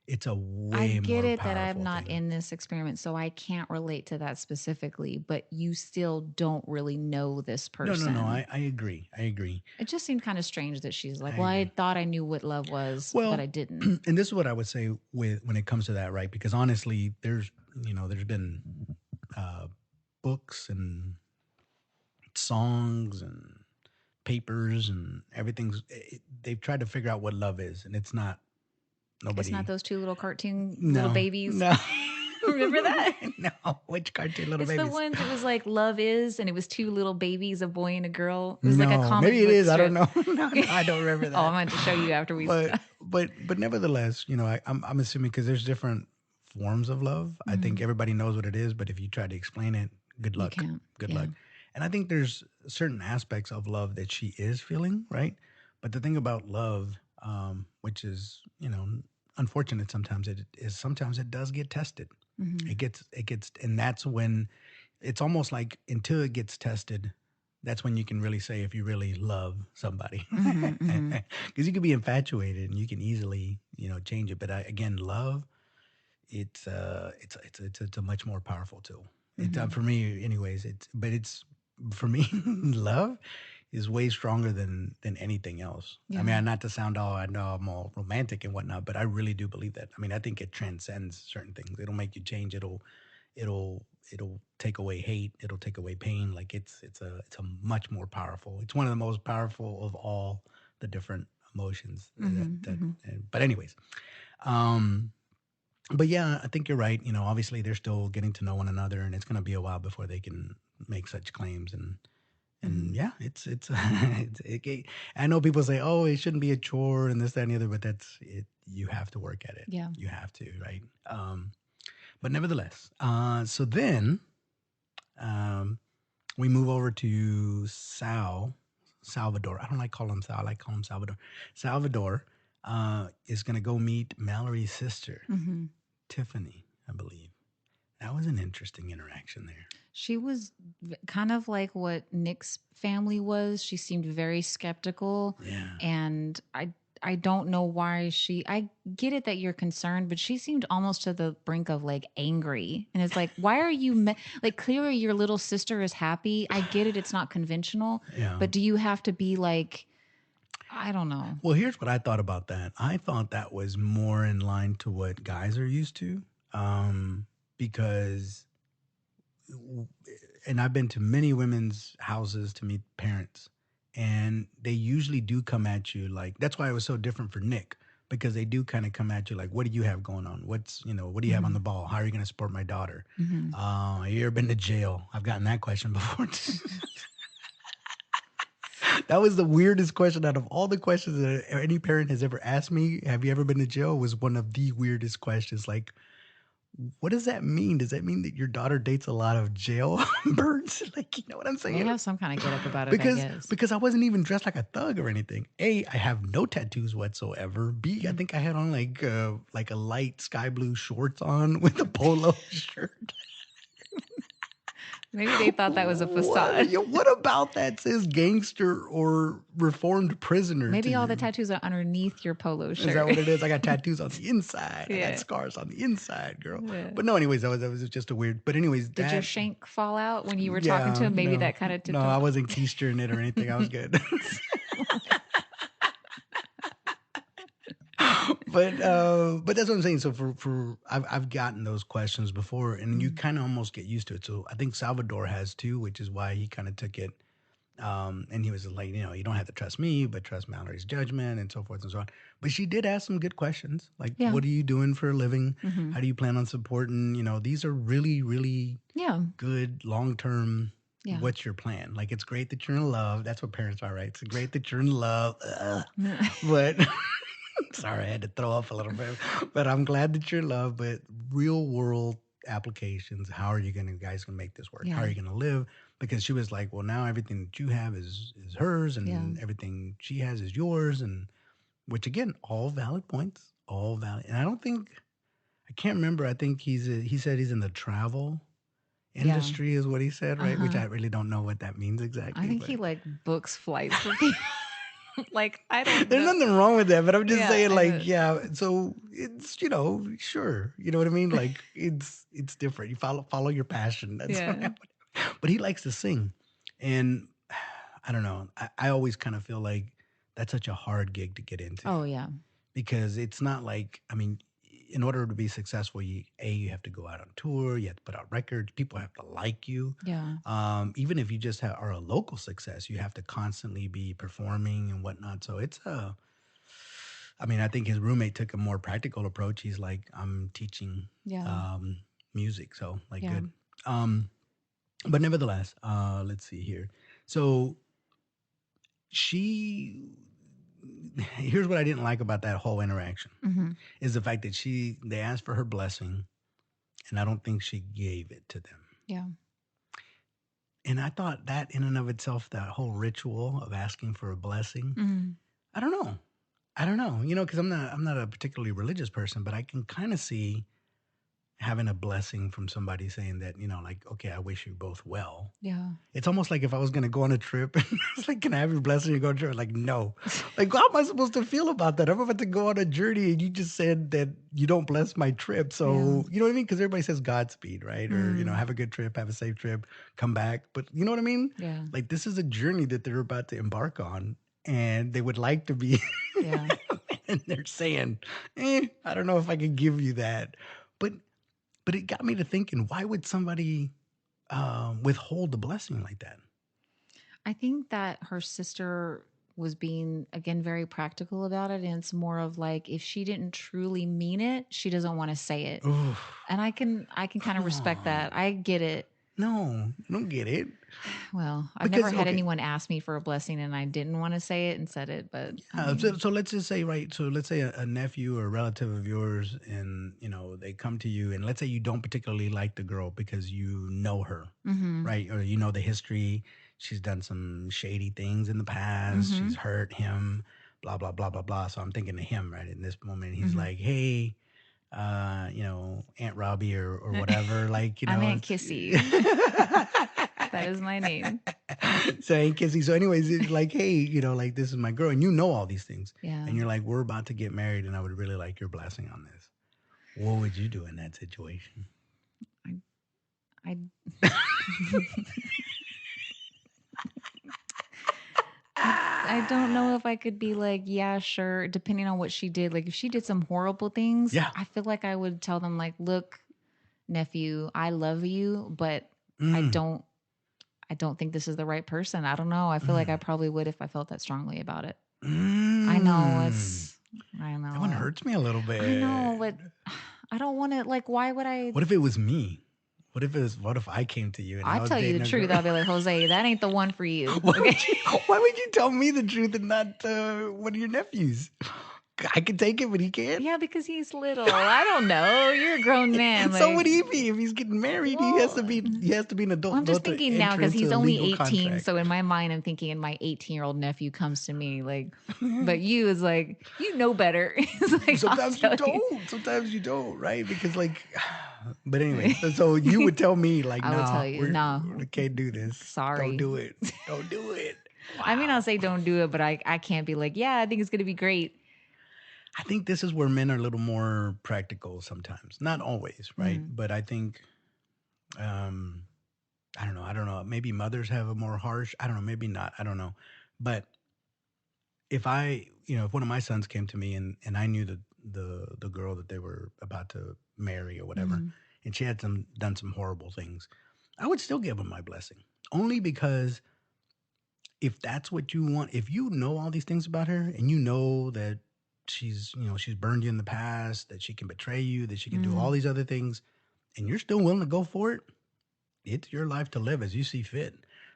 It's a I way get more it that I'm powerful not thing. in this experiment, so I can't relate to that specifically, but you still don't really know this No, no, no. person. I agree. I agree. It just seemed kind of strange that she's I like, well, I agree. thought I knew what love was, but Well, I didn't. and this is what I would say with when it comes to that, right? Because honestly, there's been uh, books and songs and papers and everything's. They've tried to figure out what love is, and it's not. It's not Nobody. those two little cartoon little No, babies. no, Remember that? no. Which cartoon, little It's the babies? ones it was like Love Is, and it was two little babies, a boy and a girl. It was like a No, maybe comic it book is. I don't strip. know. No, no, I don't remember Oh, I'm that. going to show you after we But stop. but nevertheless, I'm assuming because there's different forms of love. I think Mm, everybody knows what it is, but if you try to explain it, good you luck. can't. Good Yeah. luck. And I think there's certain aspects of love that she is feeling, right? But the thing about love, which is unfortunate sometimes, it is sometimes it does get tested. Hmm. It gets, and that's when it's almost like until it gets tested, that's when you can really say if you really love somebody. Hmm. Hmm. Because you can be infatuated and you can easily change it. But again, love, it's a much more powerful tool. It's Hmm. for me, anyways. It's for me, love is way stronger than anything else. I Yeah. mean, not to sound all I know I'm all romantic and whatnot, but I really do believe that. I mean, I think it transcends certain things. It'll make you change. It'll take away hate. It'll take away pain. Like it's a much more powerful. It's one of the most powerful of all the different emotions. Hmm. Hmm. But anyways, um, but yeah, I think you're right. Obviously they're still getting to know one another, and it's going to be a while before they can make such claims. And Hmm. yeah, I know people say, "Oh, it shouldn't be a chore," and this, that, and the other, but that's it. You have to work at it. Yeah. You have to, right? But nevertheless, so then um, we move over to Salvador. I don't like calling him Sal. I like calling him Salvador. Salvador is going to go meet Mallory's sister, Hmm. Tiffany, I believe. That was an interesting interaction there. She was kind of like what Nick's family was. She seemed very skeptical, Yeah. and I don't know why I get it that you're concerned, but she seemed almost to the brink of like angry. And it's like, why are you like clearly your little sister is happy. I get it, it's not conventional, Yeah. but do you have to be like, I don't know. Well, here's what I thought about that. I thought that was more in line to what guys are used to, because, and I've been to many women's houses to meet parents, and they usually do come at you like. That's why it was so different for Nick, because they do kind of come at you like, "What do you have going on? What do you have on Hmm. the ball? How are you going to support my daughter? Hmm. Have you ever been to jail?" I've gotten that question before. That was the weirdest question out of all the questions that any parent has ever asked me. Have you ever been to jail? Was one of the weirdest questions. Like, what does that mean? Does that mean that your daughter dates a lot of jailbirds? Like, you know what I'm They saying? have some kind of get up about it, I Because guess. because I wasn't even dressed like a thug or anything. A, I have no tattoos whatsoever. B, I Mm. think I had on like a light sky blue shorts on with a polo shirt. Maybe they thought that was a What? facade. Yo, what about that says gangster or reformed prisoner to Maybe all the you? tattoos are underneath your polo Is that shirt. what it is? I got tattoos on the inside. I got Yeah. scars on the inside, girl. Yeah. But no, anyways, that was just a weird. But anyways, Did your that shank fall out when you were talking to yeah, him? Maybe no, that kind of no, tipped him. I wasn't keistering it or anything. I was good. But that's what I'm saying. So for I've gotten those questions before, and you Mm. kind of almost get used to it. So I think Salvador has too, which is why he kind of took it. And he was like, you don't have to trust me, but trust Mallory's judgment and so forth and so on. But she did ask some good questions, like, Yeah. what are you doing for a living? Mm-hmm. How do you plan on supporting? These are really, really Yeah. good long term. Yeah. What's your plan? Like, it's great that you're in love. That's what parents are, right? It's great that you're in love. But sorry, I had to throw up a little bit. But I'm glad that you're in love. But real world applications, how are you guys gonna make this work? How are Yeah. you gonna live? Because she was like, well, now everything that you have is hers, Yeah. and everything she has is yours, and which again, all valid points, all valid. And I can't remember. I think he said he's in the travel Yeah. industry, is what he said, right? Which Uh-huh. I really don't know what that means I exactly, think but he like books flights for people. Like, I don't there's know. nothing wrong with that, but I'm just Yeah, saying, I like, know. yeah. So it's sure, you know what I mean. Like it's different. You follow your passion. That's what Yeah. happened. But he likes to sing, and I don't know. I always kind of feel like that's such a hard gig to get into Oh yeah. because it's not like I mean, in order to be successful, you have to go out on tour, you have to put out records, people have to like you. Yeah. Even if you just are a local success, you have to constantly be performing and whatnot. So it's a I mean, I think his roommate took a more practical approach. He's like, I'm teaching Yeah. um, music, so like Yeah. good. Um, but nevertheless, let's see here. So she, here's what I didn't like about that whole interaction Mm-hmm. is the fact that they asked for her blessing, and I don't think she gave it to them. Yeah. And I thought that in and of itself, that whole ritual of asking for a blessing, Mm-hmm. I don't know. I don't know, because I'm not a particularly religious person, but I can kind of see having a blessing from somebody saying that, like, okay, I wish you both well. Yeah. It's almost like if I was going to go on a trip, it's like, can I have your blessing to go on a trip? Like, no. Like, how am I supposed to feel about that? I'm about to go on a journey and you just said that you don't bless my trip. Yeah. So, you know what I mean? Because everybody says Godspeed, right? Or, Mm. have a good trip, have a safe trip, come back. But you know what I mean? Yeah. Like, this is a journey that they're about to embark on and they would like to be. Yeah. And they're saying, I don't know if I can give you that. But it got me to thinking, why would somebody withhold the blessing like that? I think that her sister was being again very practical about it, and it's more of like if she didn't truly mean it, she doesn't want to say it. Oof, And I can kind come of respect on. that. I get it. No, I don't get it. Well, I've never Because, had okay, anyone ask me for a blessing and I didn't want to say it and said it, but I so, mean, so let's just say, right, so let's say a nephew or a relative of yours, and, they come to you, and let's say you don't particularly like the girl because you know her, mhm. right? Or you know the history. She's done some shady things in the past. She's Mhm. hurt him, blah, blah, blah, blah, blah. So I'm thinking of him, right, in this moment. He's Mhm. like, hey, Aunt Robbie or whatever, like, I'm Aunt it's Kissy. That is my name. so Aunt Kissy. So, anyways, it's like, hey, like this is my girl, and you know all these things, Yeah. and you're like, we're about to get married, and I would really like your blessing on this. What would you do in that situation? I I I don't know if I could be like, yeah, sure, depending on what she did. Like if she did some horrible things, Yeah. I feel like I would tell them like, look, nephew, I love you, but I Mm, don't I don't think this is the right person. I don't know. I feel like I mm, probably would if I felt that strongly about it. I know mm. it's I That one know. hurts me a little I bit. know, but I don't want to like why would I What if it was me? What if I came to you and I I was tell you the dating a truth, girl? I'll be like, "Jose, that ain't the one for you." Why Okay? would you why would you tell me the truth and not one of your nephews? I can take it, but he can't. Yeah, because he's little. I don't know. You're a grown man. So Like, would he be if he's getting married? He has well, to be. He has to be an adult I'm just adult to thinking now enter because into he's a only legal 18. contract. So in my mind, I'm thinking, and my 18-year-old nephew comes to me like, but you is like, you know better. It's like, I'll Sometimes you tell you. don't. Sometimes you don't, right? Because like, but anyway, so you would tell me like, I would nah, tell you, we no, can't do this. Don't sorry. do it. Don't do it. I mean, I'll Wow. say don't do it, but I can't be like, yeah, I think it's gonna be great. I think this is where men are a little more practical sometimes. Not always, right? Mm, But I think um I don't know. I don't know. Maybe mothers have a more harsh. I don't know. Maybe not. I don't know. But if I, if one of my sons came to me and I knew the girl that they were about to marry or whatever, mhm. and she had done some horrible things, I would still give them my blessing. Only because if that's what you want, if you know all these things about her and you know that she's burned you in the past, that she can betray you, that she can do all Mm. these other things, and you're still willing to go for it, it's your life to live as you see fit.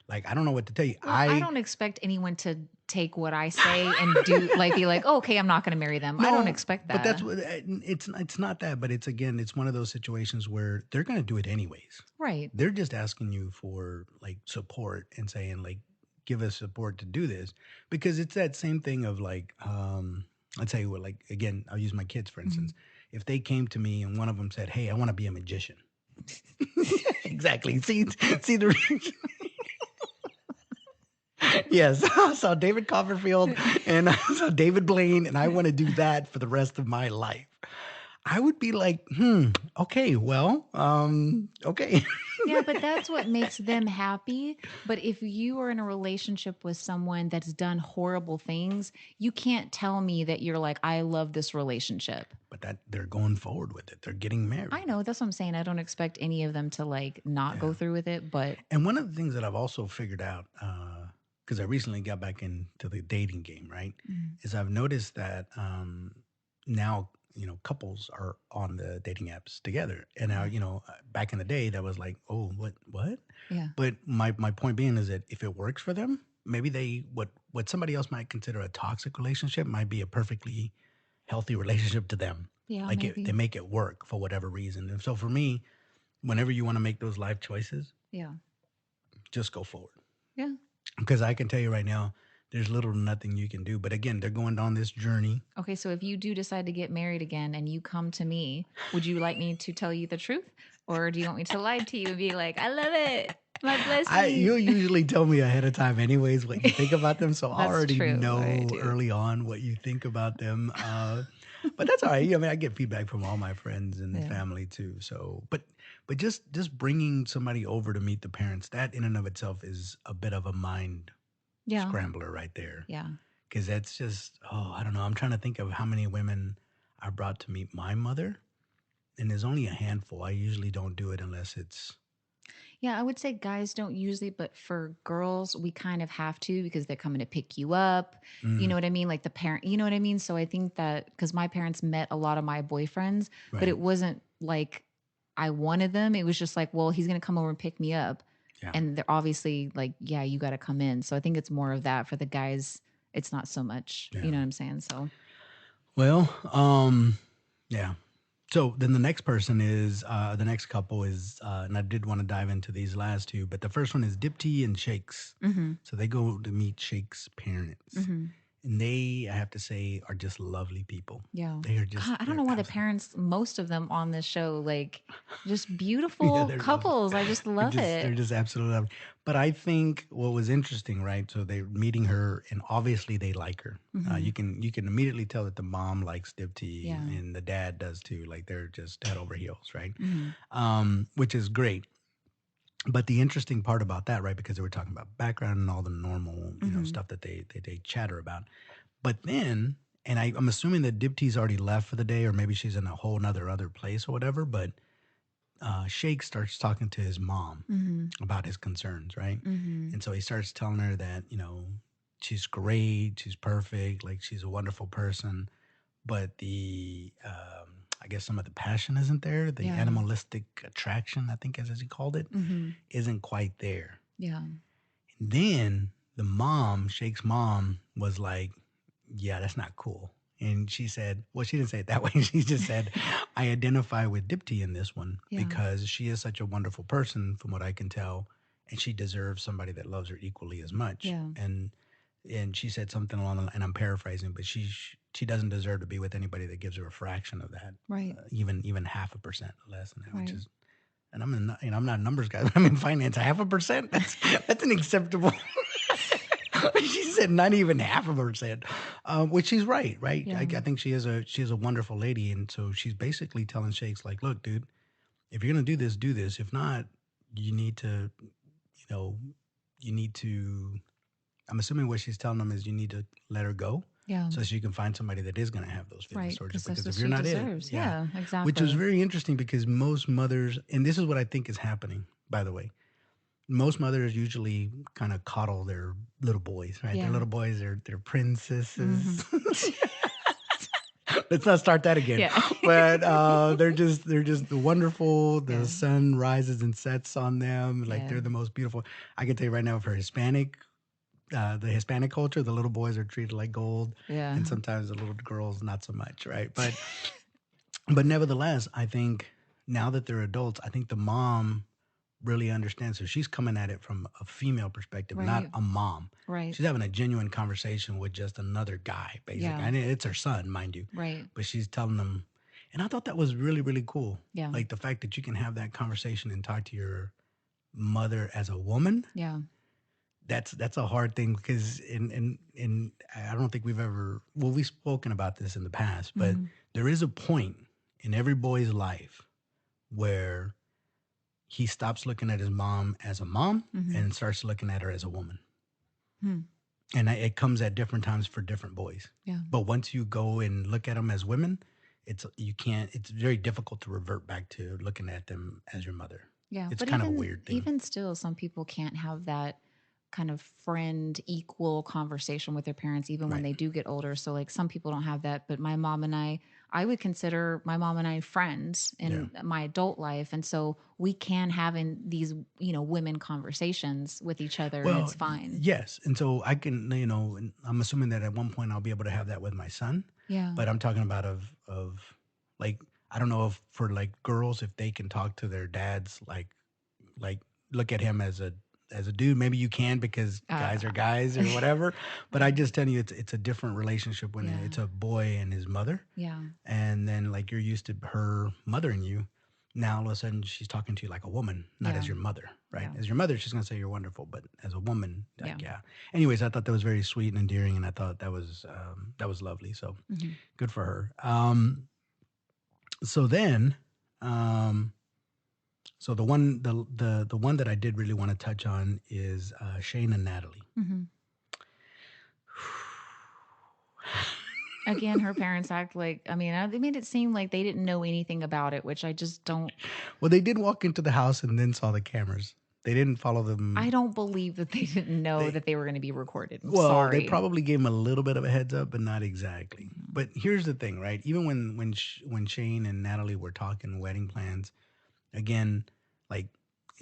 Like I don't know what to tell you. Well, I don't expect anyone to take what I say and do like be like, oh, okay, I'm not going to marry them. I don't No, expect but that. that's what it's not that, but it's again, it's one of those situations where they're going to do it anyways. Right. They're just asking you for like support and saying like give us support to do this because it's that same thing of like I'll tell you what, like again, I'll use my kids for Mhm. instance. If they came to me and one of them said, "Hey, I want to be a magician." Exactly. See the yes, I saw David Copperfield and I saw David Blaine, and I want to do that for the rest of my life. I would be like, okay, well, okay. Yeah, but that's what makes them happy. But if you are in a relationship with someone that's done horrible things, you can't tell me that you're like, I love this relationship. But that they're going forward with it. They're getting I married. know that's what I'm saying. I don't expect any of them to like not Yeah. go through with it, but And one of the things that I've also figured out, because I recently got back into the dating game, right, mm, is I've noticed that now, couples are on the dating apps together. And now, yeah, back in the day, that was like, oh, what? yeah, But my point being is that if it works for them, maybe what somebody else might consider a toxic relationship might be a perfectly healthy relationship to them. yeah, Like they maybe. make it work for whatever reason. And so for me, whenever you want to make those life choices, Yeah, just go forward. yeah. Because I can tell you right now, there's little to nothing you can do. But again, they're going down this journey. Okay, so if you do decide to get married again and you come to me, would you like me to tell you the truth? Or do you want me to lie to you and be like, I love it, my You blessing? usually tell me ahead of time, anyways, what you think about them. So I That's already true. I know do. early on what you think about them. But that's all right. I mean, I get feedback from all my friends and Yeah. family too. So, but just bringing somebody over to meet the parents, that in and of itself is a bit of a mind Yeah. scrambler right there. Yeah. Because that's just, I don't know. I'm trying to think of how many women I brought to meet my mother, and there's only a handful. I usually don't do it unless it's. Yeah, I would say guys don't usually, but for girls, we kind of have to because they're coming to pick you up. You Mm, know what I mean? Like the parent, you know what I mean? So I think that because my parents met a lot of my boyfriends, but right. it wasn't like I wanted them. It was just like, well, he's going to come over and pick me up. Yeah. And they're obviously like, yeah, you got to come in. So I think it's more of that for the guys. It's not so much, you Yeah. know what I'm saying? So, Well, yeah. So then the next person is the next couple is, and I did want to dive into these last two, but the first one is Dipti and Shakes. mm-hmm, So they go to meet Shakes' parents, mm-hmm. and they, I have to say, are just lovely people. Yeah. They are just God, I don't they're know why the absolutely. parents, most of them on this show, like just Yeah, beautiful they're lovely. couples. I just They're love just they're it. just absolutely lovely. But I think what was interesting, right? So they're meeting her, and obviously they like her. Hmm. You can immediately tell that the mom likes Dipti, Yeah. and the dad does too. Like they're just head over heels, right? Hmm. Which is great. But the interesting part about that, right? Because they were talking about background and all the normal, Hmm. stuff that they chatter about. But then, and I'm assuming that Dipti's already left for the day, or maybe she's in a whole nother other place or whatever. But Shake starts talking to his mom Hmm. about his concerns, right? Hmm. And so he starts telling her that, she's great, she's perfect, like she's a wonderful person, but I guess some of the passion isn't there. The Yeah. animalistic attraction, I think, as he called it, Hmm. isn't quite there. Yeah. And then the mom, Shake's mom, was like, yeah, that's not cool. And she said, well, she didn't say it that way. She just said, I identify with Dipti in this one Yeah. because she is such a wonderful person, from what I can tell, and she deserves somebody that loves her equally as much. Yeah. And she said something along the line, and I'm paraphrasing, but she doesn't deserve to be with anybody that gives her a fraction of that, Right. even 0.5% less than that, which Right. is. And I'm not a numbers guy. I'm in finance. 0.5%. That's an acceptable. She said not even 0.5%, which she's right. Right. Yeah. I think she is a wonderful lady, and so she's basically telling Shakes like, look, dude, if you're gonna do this, do this. If not, you need to, you know, you need to. I'm assuming what she's telling them is you need to let her go, Yeah. so she can find somebody that is gonna have those feelings Right. towards her. Because that's Because what if you're she not it, deserves. yeah, Yeah, which was exactly. very interesting because most mothers, and this is what I think is happening, by the way, most mothers usually kind of coddle their little boys, right? Their Yeah. little boys, they're princesses. Hmm. Let's not start that again. Yeah. But they're just wonderful. The Yeah. sun rises and sets on them. Like Yeah. they're the most beautiful. I can tell you right now, for the Hispanic culture, the little boys are treated like gold, Yeah. and sometimes the little girls not so much, right? But nevertheless, I think now that they're adults, I think the mom really understands. So she's coming at it from a female perspective, not Right. a mom. Right. She's having a genuine conversation with just another guy, basically. Yeah. I mean, it's her son, mind you, Right. but she's telling them, and I thought that was really, really cool. Yeah. Like the fact that you can have that conversation and talk to your mother as a woman. Yeah. That's a hard thing because in I don't think we've spoken about this in the past, but Hmm. there is a point in every boy's life where he stops looking at his mom as a mom Hmm. and starts looking at her as a woman. Hmm. And it comes at different times for different boys. Yeah. But once you go and look at them as women, it's very difficult to revert back to looking at them as your mother. Yeah, It's but kind of a even weird thing. even still, some people can't have that kind of friend equal conversation with their parents even when Right. they do get older. So like some people don't have that, but my mom and I would consider my mom and I friends Yeah. in my adult life. And so we can have in these, women conversations with each other and Well, it's fine. yes. And so I can, and I'm assuming that at one point I'll be able to have that with my son, Yeah. but I'm talking about of like, I don't know if for like girls, if they can talk to their dads, like look at him as a dude. Maybe you can because guys are guys or whatever. But I uh, just tell you, it's a different relationship when yeah. it's a boy and his mother, Yeah. and then like you're used to her mothering you. Now all of a sudden she's talking to you like a woman, not Yeah. as your mother, right? Yeah. As your mother, she's gonna say you're wonderful, but as a woman, Yeah. like yeah. Anyways, I thought that was very sweet and endearing, and I thought that was lovely. So Hmm. good for her. So then, um, so the one that I did really want to touch on is Shane and Natalie. Hmm. Again, her parents act like, they made it seem like they didn't know anything about it, which I just don't. Well, they did walk into the house and then saw the cameras. They didn't follow I them. don't believe that they didn't know They that they were going to be recorded. I'm Well, they sorry. probably gave him a little bit of a heads up, but not exactly. Mhm. But here's the thing, right? Even when Shane and Natalie were talking wedding plans, again, like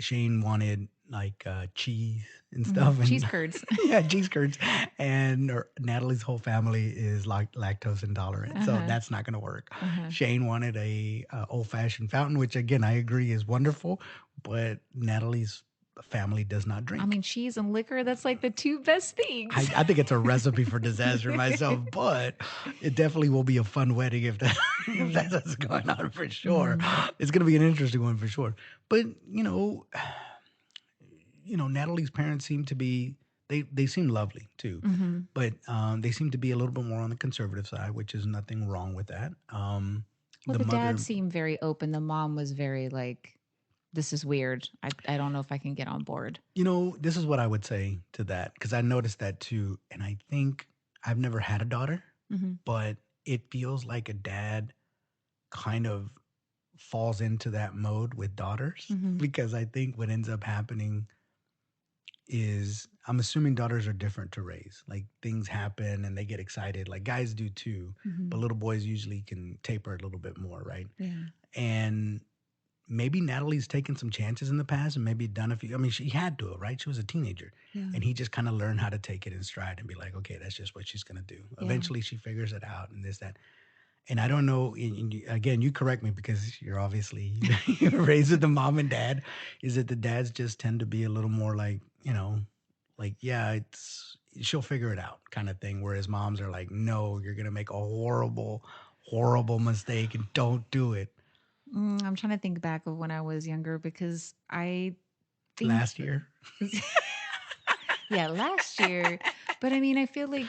Shane wanted like cheese and Mhm. stuff, Cheese and curds. yeah, cheese curds, and Natalie's whole family is like lactose intolerant, so Uh-huh. that's not going to work. Uh-huh. Shane wanted a old fashioned fountain, which again I agree is wonderful, but Natalie's family does not drink. Cheese and liquor, that's like the two best things. I think it's a recipe for disaster myself, but it definitely will be a fun wedding if if Mm. that's what's going on for sure. Mhm. It's going to be an interesting one for sure. But Natalie's parents seem to be they seem lovely too, Mhm. but they seem to be a little bit more on the conservative side, which is nothing wrong with that. Well, The the dad mother, seemed very open. The mom was very like, this is weird. I don't know if I can get on board. this is what I would say to that because I noticed that too, and I think I've never had a daughter, Mhm. but it feels like a dad kind of falls into that mode with daughters Mhm. because I think what ends up happening is I'm assuming daughters are different to raise. Like things happen and they get excited, like guys do too, but Mhm. little boys usually can taper a little bit more, right? Yeah. And maybe Natalie's taken some chances in the past and maybe done a few. I mean, she had to, right? She was a teenager. Yeah. And he just kind of learned how to take it in stride and be like, okay, that's just what she's going to do. Yeah. Eventually, she figures it out and this, that. And I don't know, again, you correct me because you're obviously you're raised with the mom and dad. Is it the dads just tend to be a little more like, like, yeah, she'll figure it out kind of thing. Whereas moms are like, no, you're going to make a horrible, horrible mistake and don't do it. I'm trying to think back of when I was younger because I think, Last year. yeah, last year. But I mean, I feel like,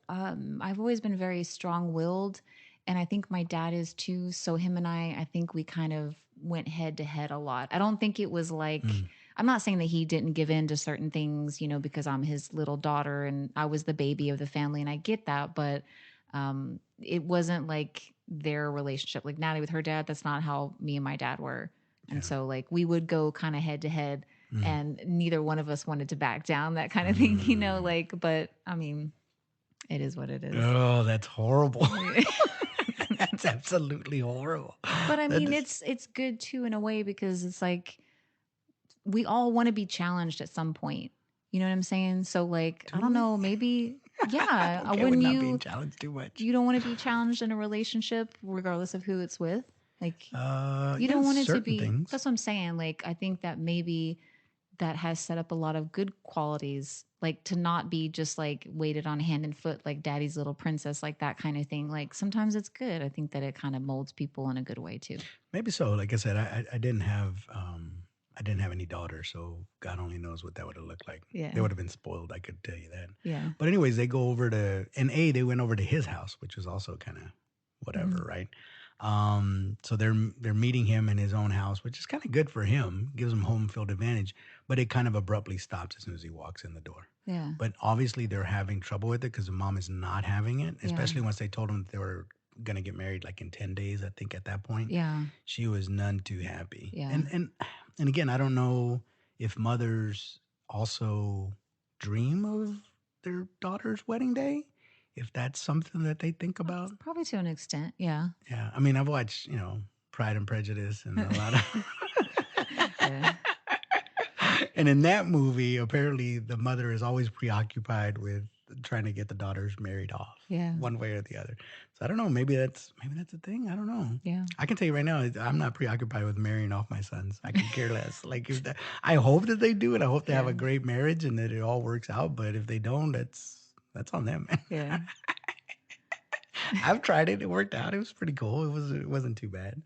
I've always been very strong willed. And I think my dad is too. So him and I think we kind of went head to head a lot. I don't think it was like, Mm, I'm not saying that he didn't give in to certain things, because I'm his little daughter and I was the baby of the family. And I get that. But it wasn't like their relationship. Like Natalie with her dad, that's not how me and my dad were. And yeah. so, like, we would go kind of head to head Mm, and neither one of us wanted to back down, that kind of thing, mm. like, but I mean, it is what it is. Oh, that's horrible. Yeah. That's absolutely horrible. But I That mean, is it's good too in a way because it's like we all want to be challenged at some point. You know what I'm saying? So like, I do don't we? know, maybe I'm yeah, okay with when not being you challenged too much. you don't want to be challenged in a relationship regardless of who it's with. Like you Yeah, don't want it to certain be, things. that's what I'm saying. Like I think that maybe that has set up a lot of good qualities, like to not be just like weighted on hand and foot like daddy's little princess, like that kind of thing. Like sometimes it's good. I think that it kind of molds people in a good way too. Maybe so. Like I said, I didn't have any daughters, so God only knows what that would have looked like. They Yeah. would have been spoiled, I could tell you that. Yeah. But anyways, they go over to they went over to his house, which was also kind of Hmm. whatever, right? So they're meeting him in his own house, which is kind of good for him, gives him home field advantage. But it kind of abruptly stops as soon as he walks in the door. Yeah. But obviously they're having trouble with it because the mom is not having it, Yeah. especially once they told him that they were gonna get married like in 10 days. I think at that point, Yeah. she was none too happy. Yeah. And again, I don't know if mothers also dream of their daughter's wedding day, if that's something that they think about. Probably to an extent. Yeah. Yeah, I mean, I've watched Pride and Prejudice and a lot of. Yeah. And in that movie, apparently the mother is always preoccupied with trying to get the daughters married off, Yeah. one way or the other. So I don't know. Maybe that's a thing. I don't know. Yeah. I can tell you right now, I'm not preoccupied with marrying off my sons. I could care less. Like if that, I hope that they do it. I hope they have Yeah. a great marriage and that it all works out. But if they don't, that's on them, Yeah. man. I've tried it. It worked out. It was pretty cool. It wasn't too bad.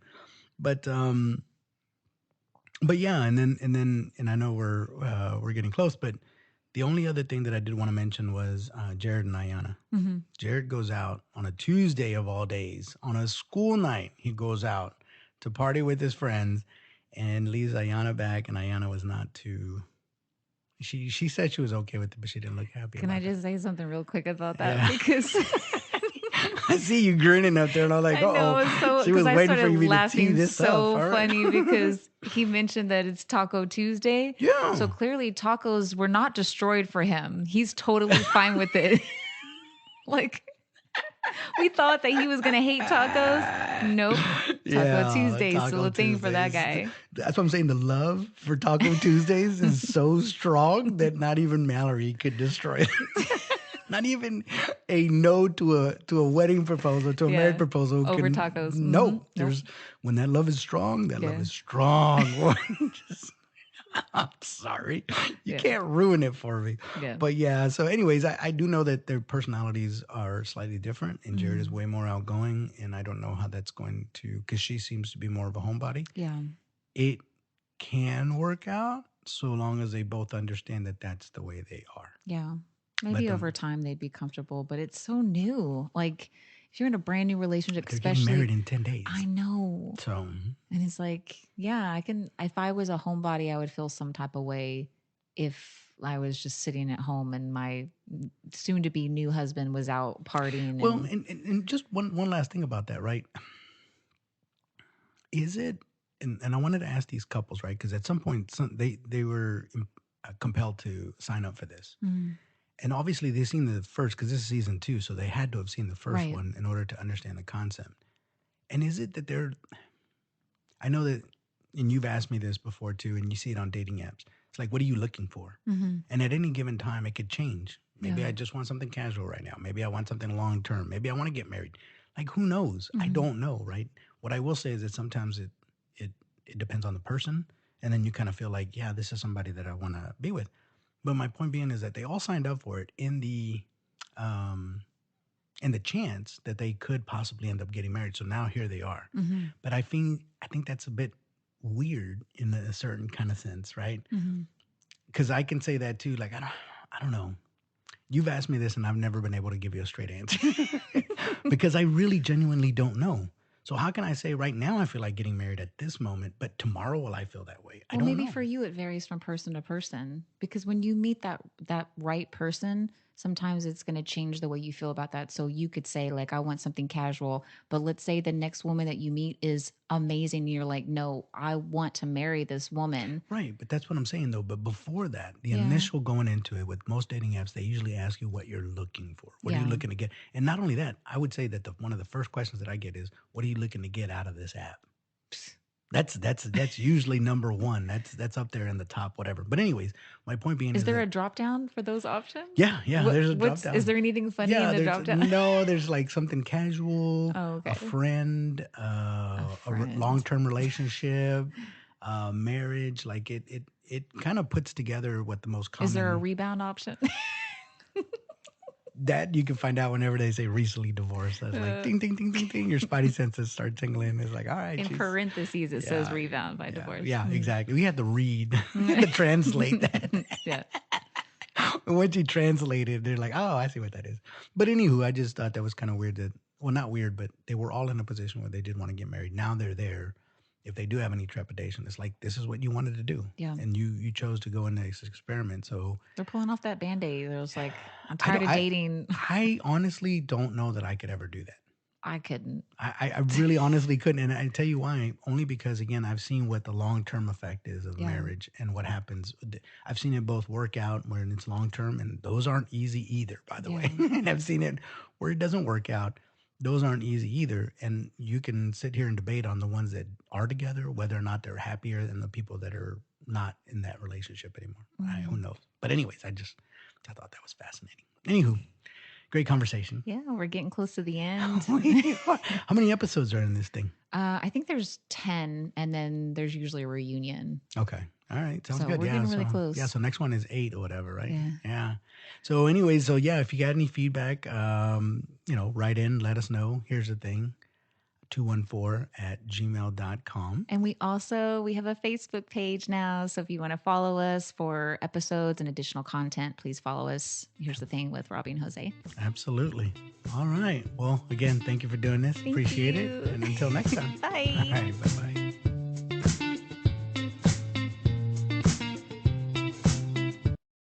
But yeah, and I know we're getting close, but the only other thing that I did want to mention was Jared and Ayana. Hmm. Jared goes out on a Tuesday of all days, on a school night. He goes out to party with his friends and leaves Ayana back. And Ayana was not too. She said she was okay with it, but she didn't look happy Can I about that. just say something real quick about that? Yeah, Because I see you grinning up there, and I'm like, I know oh, it's so she because was I waiting for started you to tee laughing this up. so All right. funny because he mentioned that it's Taco Tuesday. So Yeah. clearly tacos were not destroyed for him. He's totally fine with it. Like we thought that he was gonna hate tacos. Nope. Taco Yeah, Tuesday is still Taco a thing for that Tuesdays. guy. That's what I'm saying. The love for Taco Tuesdays is so strong that not even Mallory could destroy it. Not even a no to a wedding proposal, to a marriage Yeah. proposal Over can tacos. no. Nope. There's when that love is strong, that love Yeah. is strong. Just I'm sorry. You Yeah. can't ruin it for me. Yeah. But yeah, so anyways, I do know that their personalities are slightly different and Jared is Hmm. way more outgoing and I don't know how that's going to cuz she seems to be more of a homebody. Yeah. It can work out so long as they both understand that that's the way they are. Yeah. Let Maybe over them time they'd be comfortable, but it's so new. Like if you're in a brand new relationship, they're getting especially, married in 10 I days. know. So, And it's like, yeah, I can, if I was a homebody, I would feel some type of way if I was just sitting at home and my soon to be new husband was out partying well, and and just one last thing about that, right? Is it and I wanted to ask these couples, right? Because at some point they were compelled to sign up for this. mm, And obviously they've seen the first because this is season 2, so they had to have seen the first right. one in order to understand the concept. And is it that they're I know that and you've asked me this before too, and you see it on dating apps. It's like, what are you looking for? Mm-hmm. And at any given time, it could change. Yeah. Maybe I just want something casual right now. Maybe I want something long term. Maybe I want to get married. Like, who knows? I Mm-hmm. don't know, right? What I will say is that sometimes it it depends on the person, and then you kind of feel like, yeah, this is somebody that I want to be with. But my point being is that they all signed up for it um, in the chance that they could possibly end up getting married. So now here they are. Mm-hmm. But I think that's a bit weird in a certain kind of sense, right? Mm-hmm. Because I can say that too. Like I don't know. You've asked me this, and I've never been able to give you a straight answer because I really genuinely don't know. So how can I say right now I feel like getting married at this moment, but tomorrow will I feel that way? I Well, don't maybe know. for you it varies from person to person because when you meet that right person, sometimes it's going to change the way you feel about that. So you could say like I want something casual, but let's say the next woman that you meet is amazing and you're like, "No, I want to marry this woman." Right, but that's what I'm saying though. But before that, the Yeah. initial going into it with most dating apps, they usually ask you what you're looking for. What are you Yeah. looking to get? And not only that, I would say that one of the first questions that I get is, "What are you looking to get out of this app?" That's usually number one. That's up there in the top, whatever. But anyways, my point being Is is there that a drop down for those options? yeah, there's a drop What's is down. there anything funny in Yeah, the there's drop down? no, there's like something casual, Oh, a okay. friend, A long friend. term relationship, marriage. Like it kind of puts together what the most Is there a common rebound option? that you can find out whenever they say recently divorced. That's like Uh, ding ding ding ding ding. Your spidey senses start tingling. It's like all right, in she's parentheses, it says yeah rebound by yeah divorce. yeah exactly. We had to read, we had to translate that. Yeah. And once you translate it, they're like, oh, I see what that is. But anywho, I just thought that was kind of weird that, well, not weird, but they were all in a position where they did want to get married. Now they're there. If they do have any trepidation, it's like, this is what you wanted to do. Yeah. And you chose to go into this experiment. So They're pulling off that band-aid. They're just like, I'm I tired don't, of I, dating. I honestly don't know that I could ever do that. I couldn't. I really honestly couldn't. And I tell you why, only because, again, I've seen what the long term effect is of Yeah. marriage and what happens. I've seen it both work out when it's long term, and those aren't easy either, by the way. Yeah. And I've seen it where it doesn't work out. Those aren't easy either. And you can sit here and debate on the ones that are together, whether or not they're happier than the people that are not in that relationship anymore. Who Mhm. knows? But, anyways, I thought that was fascinating. Anywho, great conversation. Yeah, we're getting close to the end. How many episodes are in this thing? I think there's 10, and then there's usually a reunion. Okay. All right. Sounds So good. we're Yeah. getting really So close. next one is 8 or whatever, right? Yeah. Yeah. So anyways, so yeah, if you got any feedback, write in, let us know. Here's the thing, 214@gmail.com. And we have a Facebook page now. So if you want to follow us for episodes and additional content, please follow us. Here's the thing with Robbie and Jose. Absolutely. All right. Well, again, thank you for doing this. Thank Appreciate it. you. And until next time. All Bye. right. Bye bye.